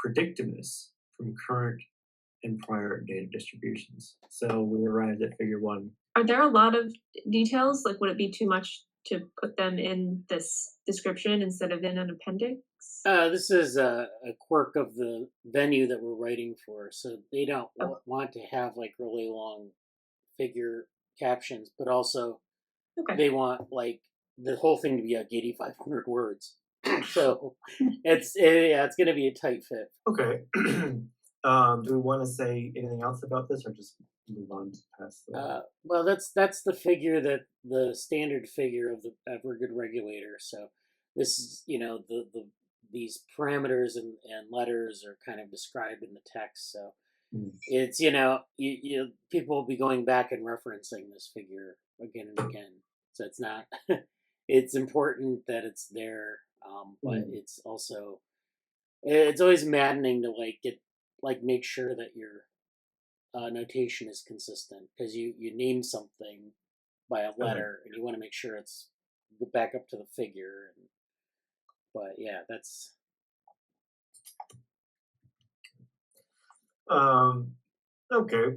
Speaker 1: predictiveness from current and prior data distributions. So we arrived at Figure 1.
Speaker 3: Are there a lot of details? Like, would it be too much to put them in this description instead of in an appendix?
Speaker 2: This is a quirk of the venue that we're writing for. So they don't want to have like really long figure captions, but also they want like the whole thing to be like 8,500 words. So it's going to be a tight fit.
Speaker 1: Okay. Do we want to say anything else about this, or just move on past that?
Speaker 2: Well, that's the figure, that the standard figure of the good regulator. So this is, these parameters and letters are kind of described in the text. So it's, people will be going back and referencing this figure again and again. So it's not, it's important that it's there, but it's also, it's always maddening to make sure that your notation is consistent, because you name something by a letter and you want to make sure it's back up to the figure. But yeah, that's.
Speaker 1: Okay.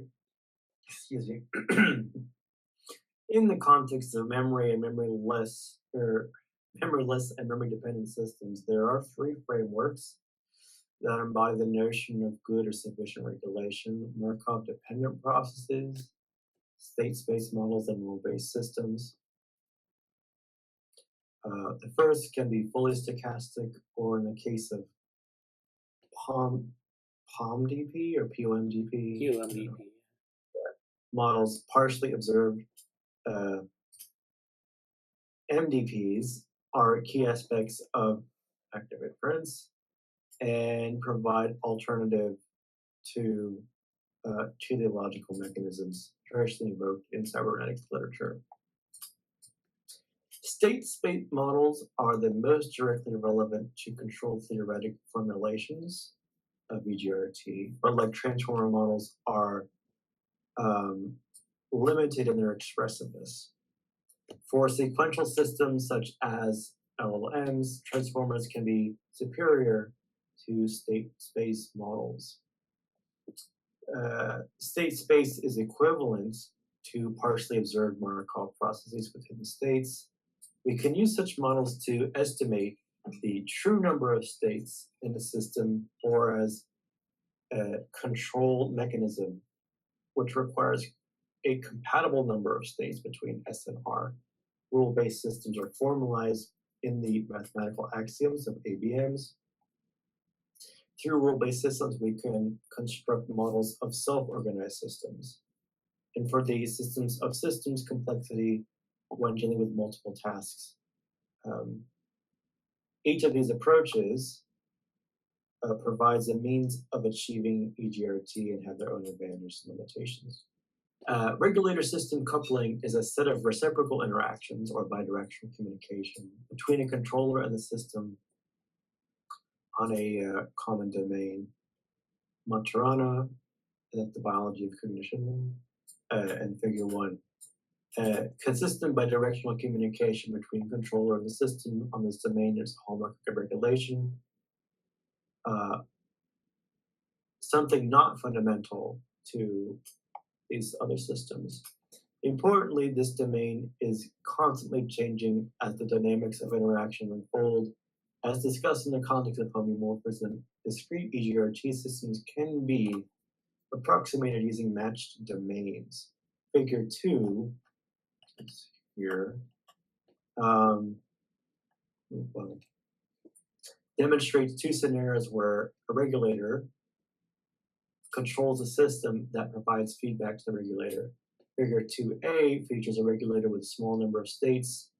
Speaker 1: Excuse me. In the context of memory and memoryless and memory-dependent systems, there are three frameworks that embody the notion of good or sufficient regulation: Markov-dependent processes, state space models, and rule-based systems. The first can be fully stochastic, or in the case of POMDP or POMDP,
Speaker 2: POMDP
Speaker 1: models partially observed uh, MDPs are key aspects of active inference and provide alternative to teleological mechanisms traditionally invoked in cybernetics literature. State space models are the most directly relevant to control theoretic formulations of EGRT, but like transformer models are limited in their expressiveness. For sequential systems such as LLMs, transformers can be superior to state space models. State space is equivalent to partially observed Markov processes within the states. We can use such models to estimate the true number of states in the system or as a control mechanism, which requires a compatible number of states between S and R. Rule-based systems are formalized in the mathematical axioms of ABMs. Through rule-based systems, we can construct models of self-organized systems. And for the systems of systems complexity, when dealing with multiple tasks. Each of these approaches provides a means of achieving EGRT and have their own advantages and limitations. Regulator system coupling is a set of reciprocal interactions or bidirectional communication between a controller and the system on a common domain. Maturana, that's the biology of cognition, and figure 1. Consistent bidirectional communication between controller and the system on this domain is a hallmark of regulation. Something not fundamental to these other systems. Importantly, this domain is constantly changing as the dynamics of interaction unfold. As discussed in the context of homeomorphism, discrete EGRT systems can be approximated using matched domains. Figure 2 here demonstrates two scenarios where a regulator controls a system that provides feedback to the regulator. Figure 2a features a regulator with a small number of states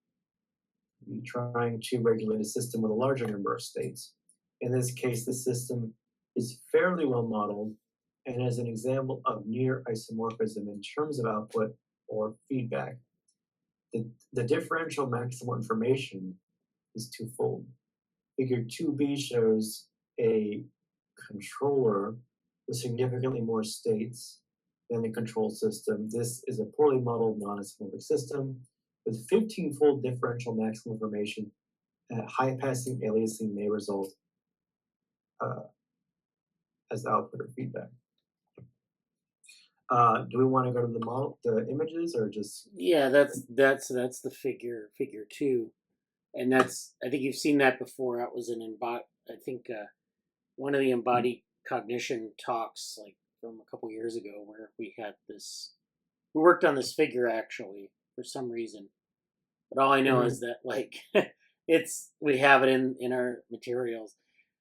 Speaker 1: trying to regulate a system with a larger number of states. In this case, the system is fairly well modeled and is an example of near isomorphism in terms of output or feedback. The differential maximal information is twofold. Figure 2b shows a controller with significantly more states than the control system. This is a poorly modeled non-isomorphic system with 15-fold differential maximal information. High-passing aliasing may result as output or feedback. Do we want to go to the model, the images, or just?
Speaker 2: Yeah, that's the figure 2, and that's, I think you've seen that before. That was one of the embodied cognition talks, like from a couple years ago, where we worked on this figure actually for some reason. But all I know is that like we have it in our materials.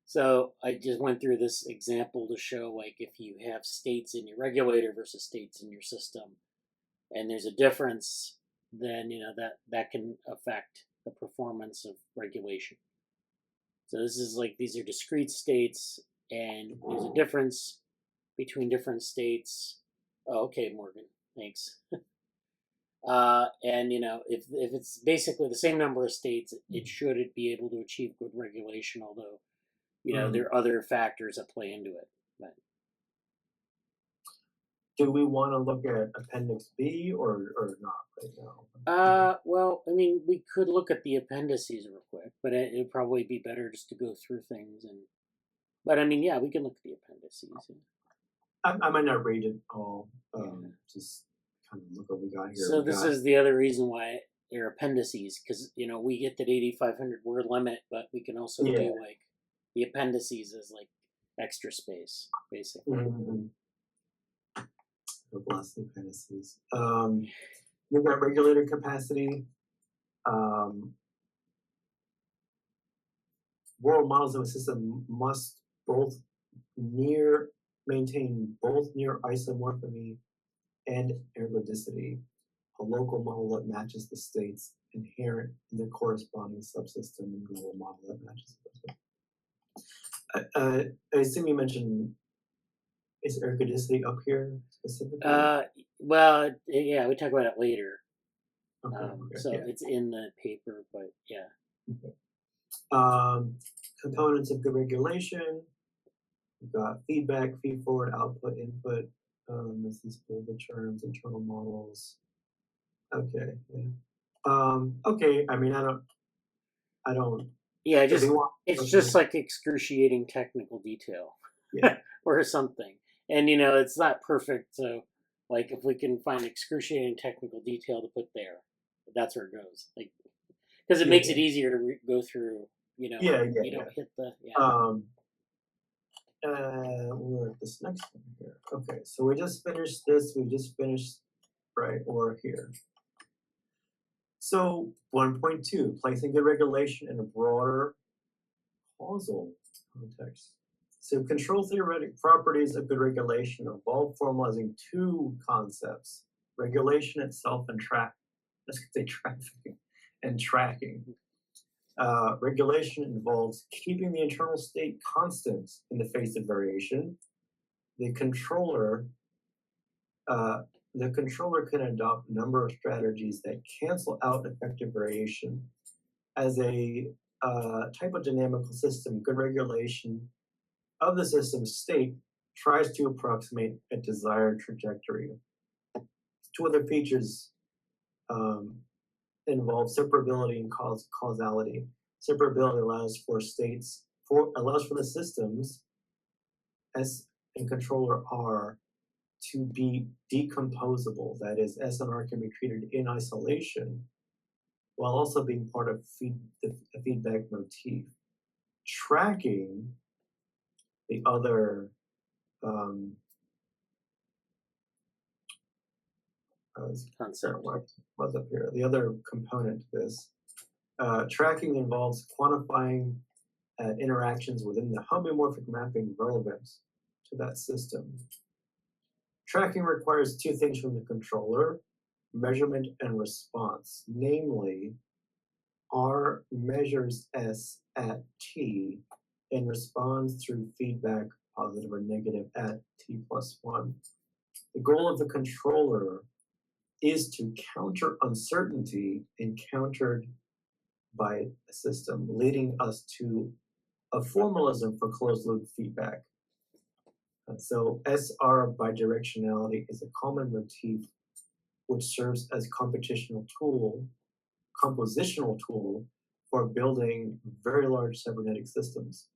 Speaker 2: So I just went through this example to show like if you have states in your regulator versus states in your system, and there's a difference, then that can affect the performance of regulation. So this is like these are discrete states, and there's a difference between different states. Oh, okay, Morgan, thanks. And if it's basically the same number of states, it should be able to achieve good regulation, although there are other factors that play into it. But
Speaker 1: do we want to look at Appendix B or not right now?
Speaker 2: Well, I mean, we could look at the appendices real quick, but it'd probably be better just to go through things. But I mean, yeah, we can look at the appendices.
Speaker 1: I might not read it all. Just kind of look what we got here.
Speaker 2: So this is the other reason why they're appendices, because we get that 8,500 word limit, but we can also do like the appendices as like extra space, basically.
Speaker 1: Bless the appendices. We've got regulator capacity. World models of a system must maintain both near isomorphism and ergodicity. a local model that matches the states inherent in the corresponding subsystem and global model that matches the I assume you mentioned, is ergodicity up here specifically?
Speaker 2: Well, yeah, we talk about it later.
Speaker 1: Okay,
Speaker 2: So
Speaker 1: yeah.
Speaker 2: it's in the paper, but yeah.
Speaker 1: Okay. Components of good regulation. We've got feedback, feed forward, output, input. This is for the terms, internal models. Okay. Yeah. Okay. I mean, I don't.
Speaker 2: Yeah,
Speaker 1: If you want,
Speaker 2: it's
Speaker 1: okay.
Speaker 2: just like excruciating technical detail,
Speaker 1: Yeah.
Speaker 2: or something. And you know, it's not perfect. So, like, if we can find excruciating technical detail to put there, that's where it goes. Like, because it makes it easier to go through. You know, you don't hit the
Speaker 1: we're at this next one here. Okay, so we just finished this. We just finished right or here. So 1.2, placing good regulation in a broader causal context. So control theoretic properties of good regulation involve formalizing two concepts: regulation itself and trafficking and tracking. Regulation involves keeping the internal state constant in the face of variation. The controller can adopt a number of strategies that cancel out effective variation. As a type of dynamical system, good regulation of the system's state tries to approximate a desired trajectory. Two other features involve separability and causality. Separability allows for the systems S and controller R to be decomposable. That is, S and R can be treated in isolation while also being part of the feedback motif. Tracking, the other
Speaker 2: concept.
Speaker 1: Was up here. The other component to this. Tracking involves quantifying interactions within the homeomorphic mapping relevant to that system. Tracking requires two things from the controller: measurement and response. Namely, R measures S at T and responds through feedback, positive or negative, at T plus 1. The goal of the controller is to counter uncertainty encountered by a system, leading us to a formalism for closed loop feedback. So SR bidirectionality is a common motif which serves as compositional tool for building very large cybernetic systems.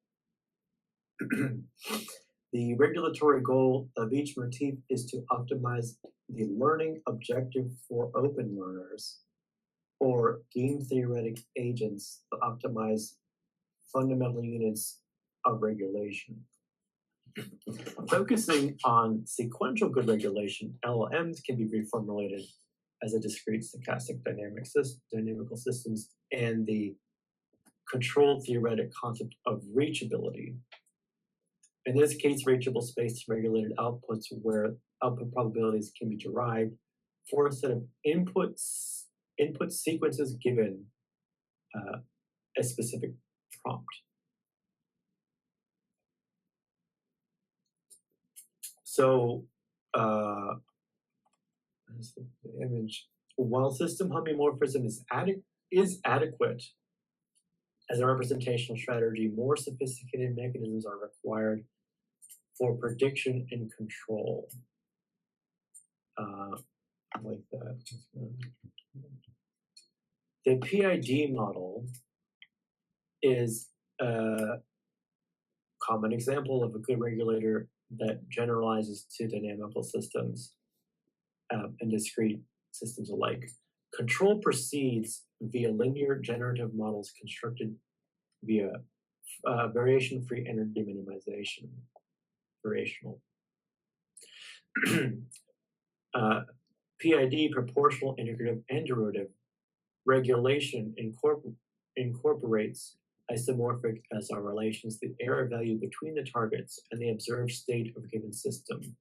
Speaker 1: The regulatory goal of each motif is to optimize the learning objective for open learners, or game theoretic agents to optimize fundamental units of regulation. Focusing on sequential good regulation, LLMs can be reformulated as a discrete stochastic dynamical systems, and the controlled theoretic concept of reachability. In this case, reachable space regulated outputs where output probabilities can be derived for a set of input sequences given a specific prompt. So, the image. While system homeomorphism is adequate as a representational strategy, more sophisticated mechanisms are required for prediction and control. Like that. The PID model is a common example of a good regulator that generalizes to dynamical systems and discrete systems alike. Control proceeds via linear generative models constructed via variation-free energy minimization. Variational. PID, proportional, integrative, and derivative regulation incorporates isomorphic SR relations, the error value between the targets and the observed state of a given system.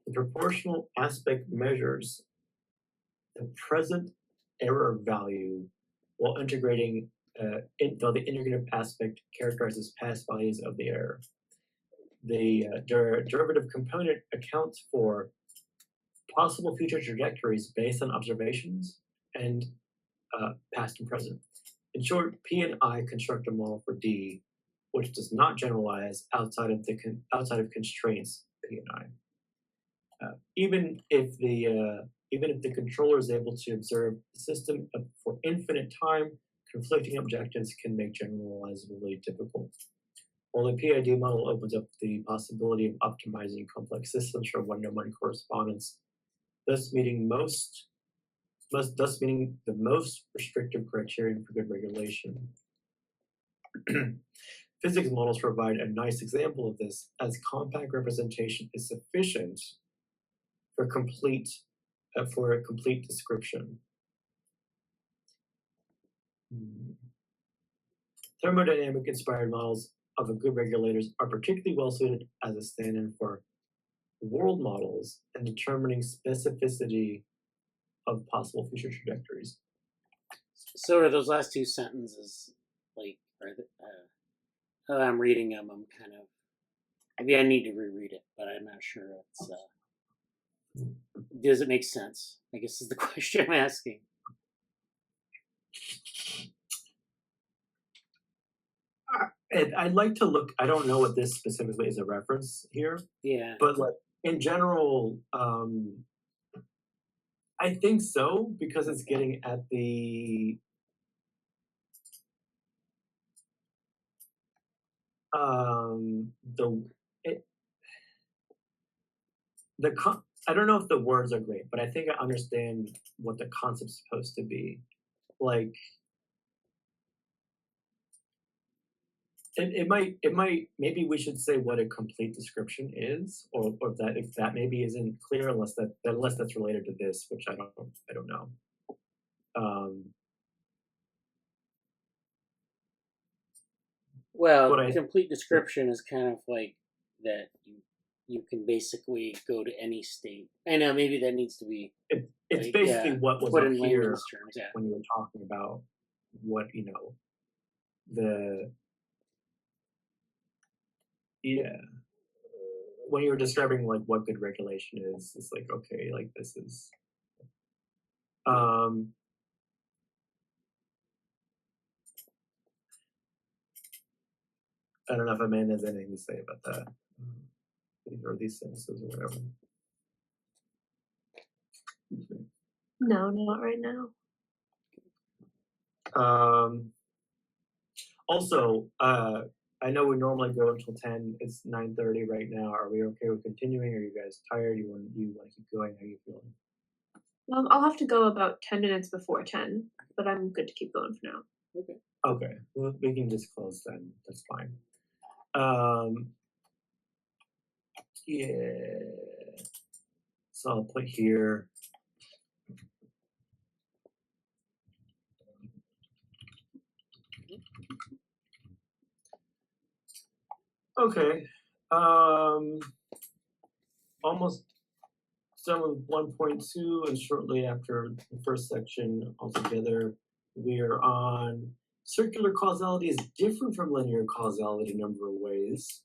Speaker 1: The proportional aspect measures the present error value while integrating though the integrative aspect characterizes past values of the error. The derivative component accounts for possible future trajectories based on observations and past and present. In short, P and I construct a model for D, which does not generalize outside of constraints P and I. Even if the controller is able to observe the system for infinite time, conflicting objectives can make generalizability difficult. While the PID model opens up the possibility of optimizing complex systems for one-to-one correspondence, thus meeting the most restrictive criterion for good regulation. Physics models provide a nice example of this, as compact representation is sufficient for a complete description. Thermodynamic inspired models of good regulators are particularly well suited as a stand-in for world models and determining specificity of possible future trajectories.
Speaker 2: So are those last two sentences, like, how I'm reading them, I'm kind of, maybe I need to reread it, but I'm not sure it's, does it make sense? I guess is the question I'm asking.
Speaker 1: I'd like to look, I don't know what this specifically is a reference here.
Speaker 2: Yeah.
Speaker 1: But like in general, I think so, because it's getting at the I don't know if the words are great, but I think I understand what the concept's supposed to be. Like, it might, maybe we should say what a complete description is, or that if that maybe isn't clear, unless that's related to this, which I don't know.
Speaker 2: Well, complete description is kind of like that you can basically go to any state. I know maybe that needs to be.
Speaker 1: It's like, basically what was
Speaker 2: put
Speaker 1: up
Speaker 2: in
Speaker 1: here
Speaker 2: layman's terms, yeah.
Speaker 1: When you were talking about what when you were describing like what good regulation is, it's like, okay, like this is I don't know if Amanda has anything to say about that, or these sentences or whatever.
Speaker 3: No, not right now.
Speaker 1: Also, I know we normally go until 10. It's 9:30 right now. Are we okay with continuing? Are you guys tired? You want to keep going? How are you feeling?
Speaker 3: I'll have to go about 10 minutes before 10, but I'm good to keep going for now.
Speaker 2: Okay.
Speaker 1: Okay, well, we can just close then. That's fine. Yeah. So I'll put here. Okay. Almost done with 1.2, and shortly after the first section altogether, we're on circular causality is different from linear causality in a number of ways.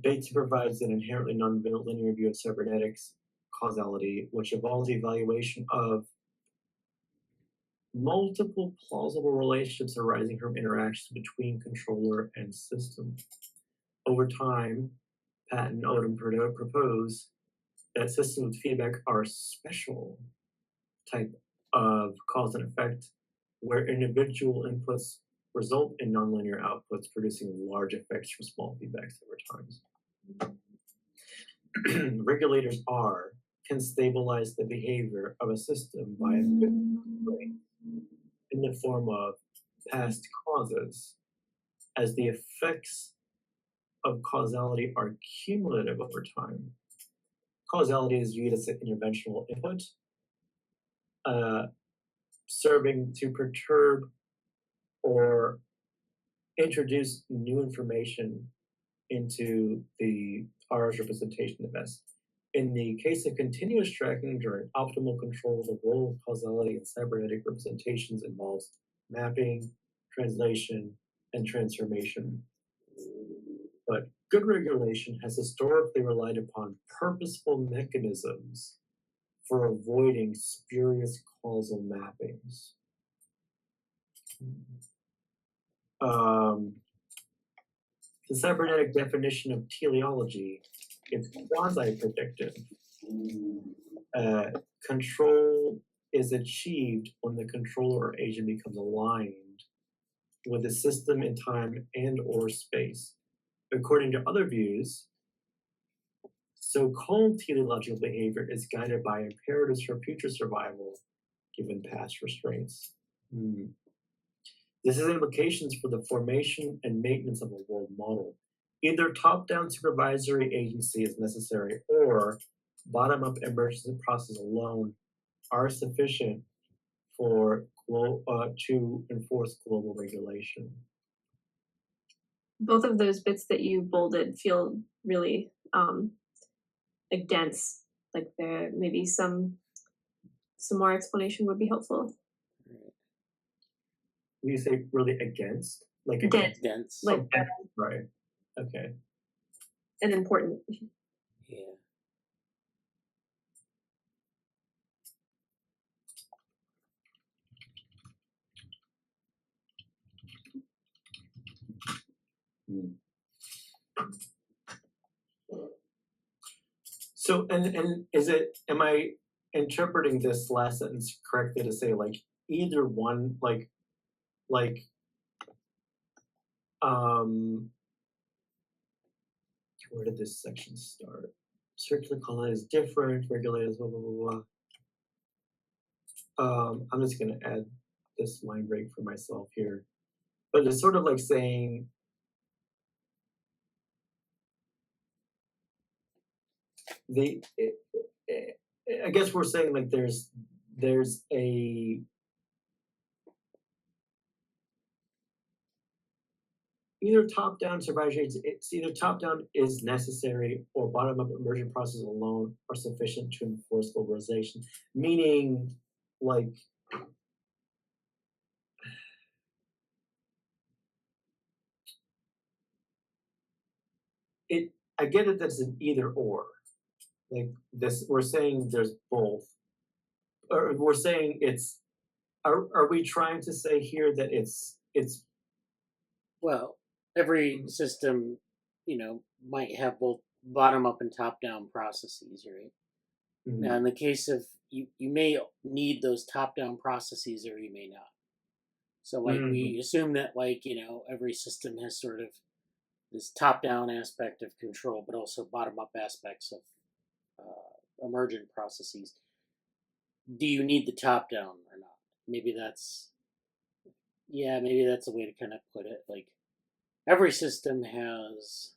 Speaker 1: Bates provides an inherently non-linear view of cybernetics causality, which involves the evaluation of multiple plausible relationships arising from interactions between controller and system. Over time, Pat and Odom propose that systems with feedback are a special type of cause and effect, where individual inputs result in nonlinear outputs, producing large effects from small feedbacks over time. Regulators can stabilize the behavior of a system by in the form of past causes, as the effects of causality are cumulative over time. Causality is viewed as an interventional input, serving to perturb or introduce new information into the R's representation of S. In the case of continuous tracking during optimal control, the role of causality in cybernetic representations involves mapping, translation, and transformation. But good regulation has historically relied upon purposeful mechanisms for avoiding spurious causal mappings. The cybernetic definition of teleology is quasi-predictive. Control is achieved when the controller or agent becomes aligned with the system in time and or space. According to other views, so-called teleological behavior is guided by imperatives for future survival given past restraints. This has implications for the formation and maintenance of a world model. Either top-down supervisory agency is necessary, or bottom-up emergency process alone are sufficient for to enforce global regulation.
Speaker 3: Both of those bits that you bolded feel really like dense. Like there maybe some more explanation would be helpful.
Speaker 1: When you say really against, like
Speaker 2: dense,
Speaker 3: like
Speaker 1: right? Okay.
Speaker 3: And important.
Speaker 2: Yeah.
Speaker 1: So and is it, am I interpreting this last sentence correctly to say like either one, like where did this section start? Circular colony is different, regulators, blah blah blah blah. I'm just gonna add this line break for myself here. But it's sort of like saying I guess we're saying like there's a either top-down supervisory, it's either top-down is necessary or bottom-up emergent processes alone are sufficient to enforce globalization. Meaning, like, I get it that's an either or. Like this, we're saying there's both. Or we're saying it's, are we trying to say here that it's
Speaker 2: well, every system, might have both bottom up and top down processes, right? Now, in the case of you may need those top down processes, or you may not. So, like, we assume that, like, every system has sort of this top down aspect of control, but also bottom up aspects of emergent processes. Do you need the top down or not? Maybe that's a way to kind of put it. Like, every system has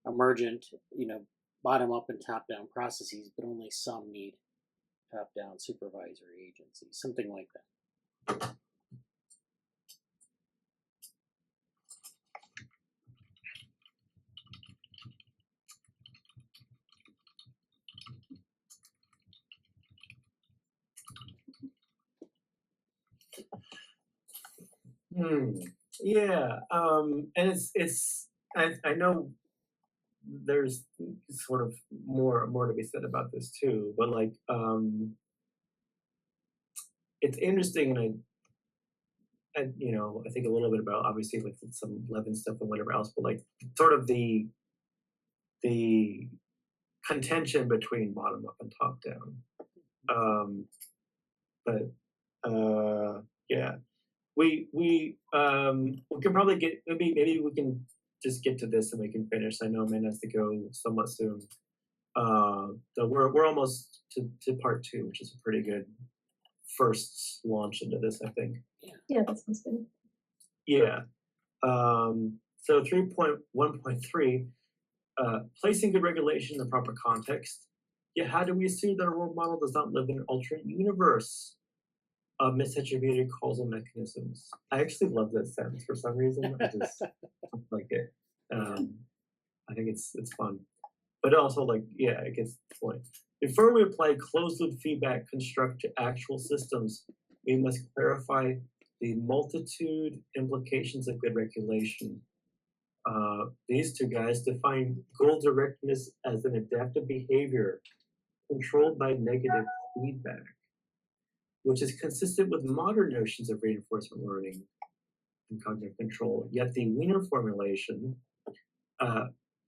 Speaker 2: emergent, bottom up and top down processes, but only some need top down supervisory agencies, something like that.
Speaker 1: Yeah, and it's I know there's sort of more to be said about this too, but like it's interesting, and I think a little bit about obviously like some Levin stuff and whatever else, but like sort of the contention between bottom up and top down. But yeah, we can probably get maybe we can just get to this and we can finish. I know Amanda has to go somewhat soon. So we're almost to part 2, which is a pretty good first launch into this, I think.
Speaker 3: Yeah, that sounds good.
Speaker 1: Yeah. So 3.1.3, placing good regulation in the proper context. Yeah, how do we assume that a world model does not live in an alternate universe of misattributed causal mechanisms? I actually love that sentence for some reason. I just like it. I think it's fun. but also like, yeah, it gets the point. Before we apply closed-loop feedback construct to actual systems, we must clarify the multitude implications of good regulation. These two guys define goal directness as an adaptive behavior controlled by negative feedback, which is consistent with modern notions of reinforcement learning and cognitive control. Yet the Wiener formulation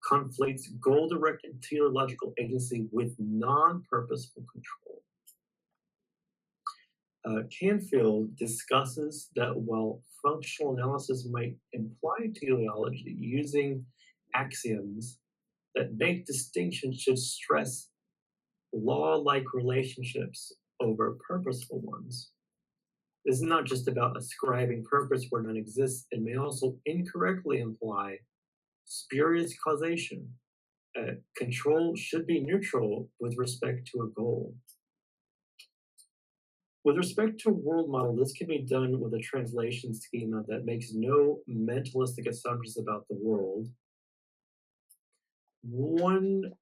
Speaker 1: conflates goal-directed teleological agency with non-purposeful control. Canfield discusses that while functional analysis might imply teleology, using axioms that make distinctions should stress law-like relationships over purposeful ones. This is not just about ascribing purpose where none exists. It may also incorrectly imply spurious causation. Control should be neutral with respect to a goal. With respect to a world model, this can be done with a translation schema that makes no mentalistic assumptions about the world. One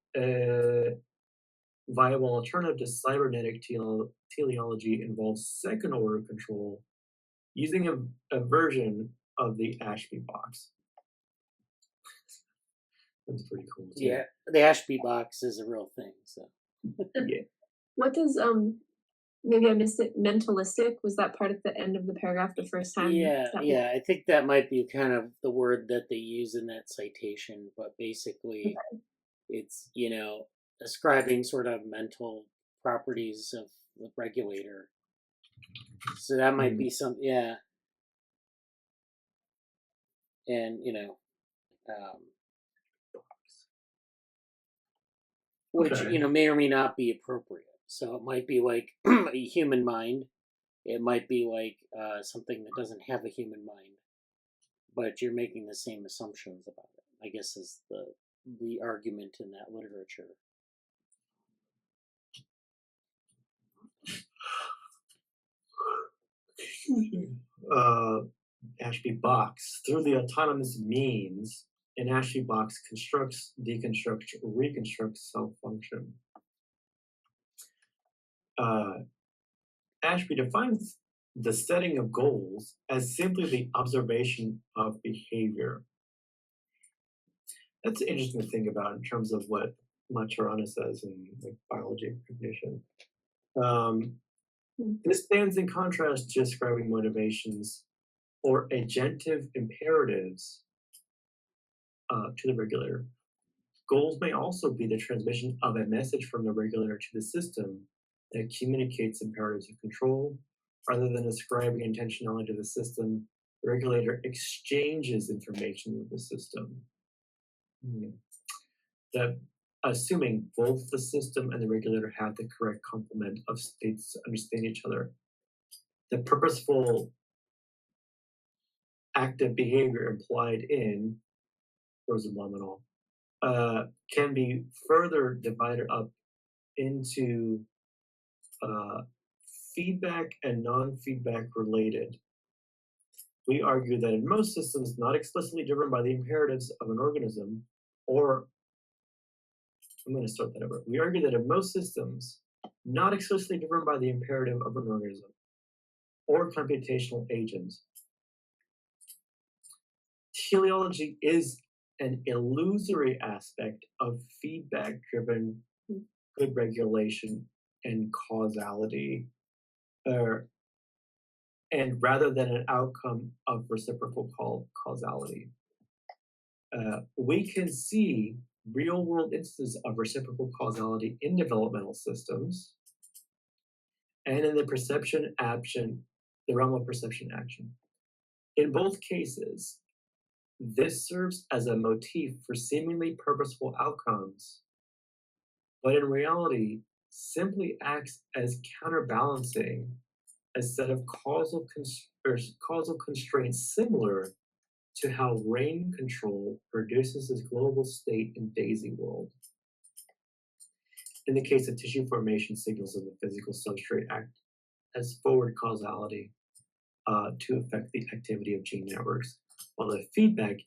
Speaker 1: viable alternative to cybernetic teleology involves second-order control using a version of the Ashby box. That's pretty cool too.
Speaker 2: Yeah, the Ashby box is a real thing. So
Speaker 1: Yeah.
Speaker 3: What does maybe I missed it? Mentalistic, was that part at the end of the paragraph the first time?
Speaker 2: yeah,
Speaker 3: that
Speaker 2: yeah, I think that might be kind of the word that they use in that citation, but basically it's, ascribing sort of mental properties of the regulator. So that might be some, yeah. And, which,
Speaker 1: Okay.
Speaker 2: may or may not be appropriate. So it might be like a human mind. It might be like something that doesn't have a human mind, but you're making the same assumptions about it, I guess is the argument in that literature.
Speaker 1: Ashby box. Through the autonomous means, an Ashby box constructs, deconstructs, reconstructs self-function. Ashby defines the setting of goals as simply the observation of behavior. That's interesting to think about in terms of what Maturana says in like biology and cognition. This stands in contrast to describing motivations or agentive imperatives to the regulator. Goals may also be the transmission of a message from the regulator to the system that communicates imperatives of control. Rather than ascribing intentionality to the system, the regulator exchanges information with the system. That assuming both the system and the regulator have the correct complement of states to understand each other, the purposeful active behavior implied in Rosenblumenthal can be further divided up into feedback and non-feedback related. We argue that in most systems not explicitly driven by the imperatives of an organism, or I'm going to start that over. We argue that in most systems not explicitly driven by the imperative of an organism or computational agents, teleology is an illusory aspect of feedback-driven good regulation and causality, and rather than an outcome of reciprocal causality. We can see real-world instances of reciprocal causality in developmental systems and in the realm of perception action. In both cases, this serves as a motif for seemingly purposeful outcomes, but in reality simply acts as counterbalancing a set of causal constraints similar to how rain control produces its global state in Daisy World. In the case of tissue formation, signals in the physical substrate act as forward causality to affect the activity of gene networks, while the feedback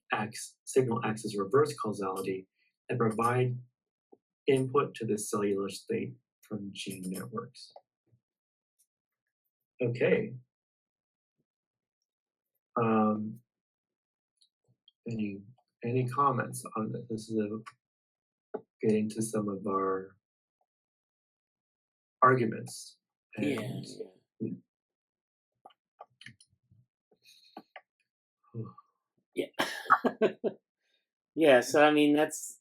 Speaker 1: signal acts as reverse causality and provide input to the cellular state from gene networks. Okay. Any comments on this? This is getting to some of our arguments. And
Speaker 2: yeah. Yeah, so I mean that's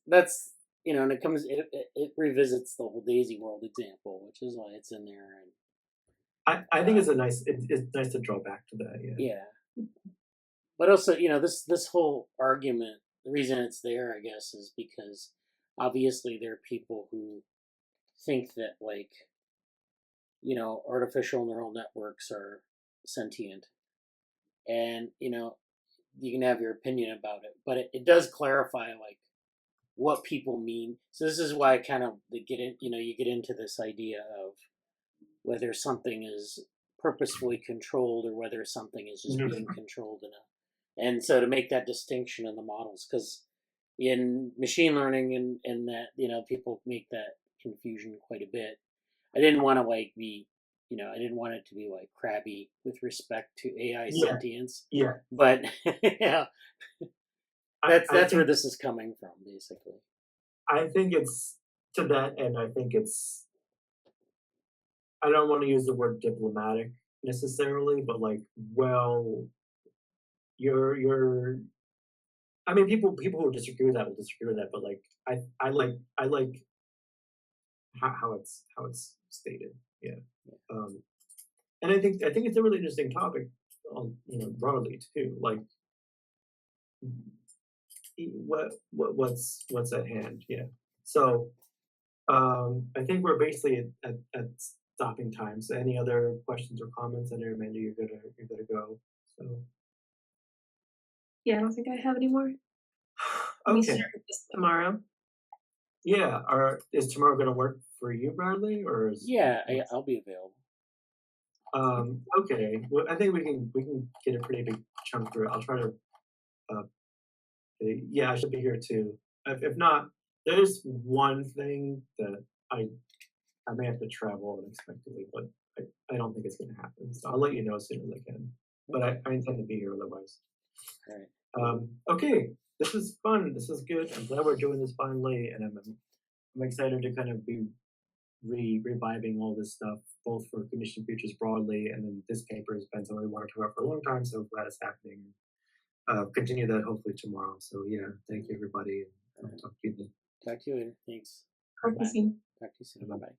Speaker 2: and it comes it revisits the whole Daisy World example, which is why it's in there. And
Speaker 1: I think it's nice to draw back to that.
Speaker 2: Yeah. But also, this whole argument, the reason it's there, I guess, is because obviously there are people who think that artificial neural networks are sentient, and you can have your opinion about it, but it does clarify what people mean. So this is why kind of you get into this idea of whether something is purposefully controlled or whether something is just being controlled and so to make that distinction in the models, because in machine learning and that people make that confusion quite a bit. I didn't want to be I didn't want it to be crabby with respect to AI sentience.
Speaker 1: Yeah.
Speaker 2: But yeah, that's where this is coming from, basically.
Speaker 1: I think it's to that end. I think it's. I don't want to use the word diplomatic necessarily, but you're. I mean, people who disagree with that will disagree with that, but I like how it's stated. Yeah. And I think it's a really interesting topic, broadly too. What's at hand? Yeah. So I think we're basically at stopping time. So any other questions or comments? I know, Amanda, you're gonna go. So
Speaker 3: yeah, I don't think I have any more.
Speaker 1: okay.
Speaker 3: We start this tomorrow.
Speaker 1: Yeah. Is tomorrow gonna work for you, Bradley? Or
Speaker 2: I'll be available.
Speaker 1: Okay. Well, I think we can get a pretty big chunk through. I'll try to. Yeah, I should be here too. If not, there's one thing that I may have to travel unexpectedly, but I don't think it's going to happen. So I'll let you know as soon as I can. But I intend to be here otherwise.
Speaker 2: All right.
Speaker 1: Okay, this is fun. This is good. I'm glad we're doing this finally, and I'm excited to kind of be reviving all this stuff, both for Cognition Futures broadly, and then this paper has been something we wanted to work for a long time. So I'm glad it's happening. Continue that hopefully tomorrow. So yeah, thank you everybody. And I'll talk to you then.
Speaker 2: Talk to you later. Thanks.
Speaker 3: Talk to you soon.
Speaker 2: Talk to you soon. Bye bye.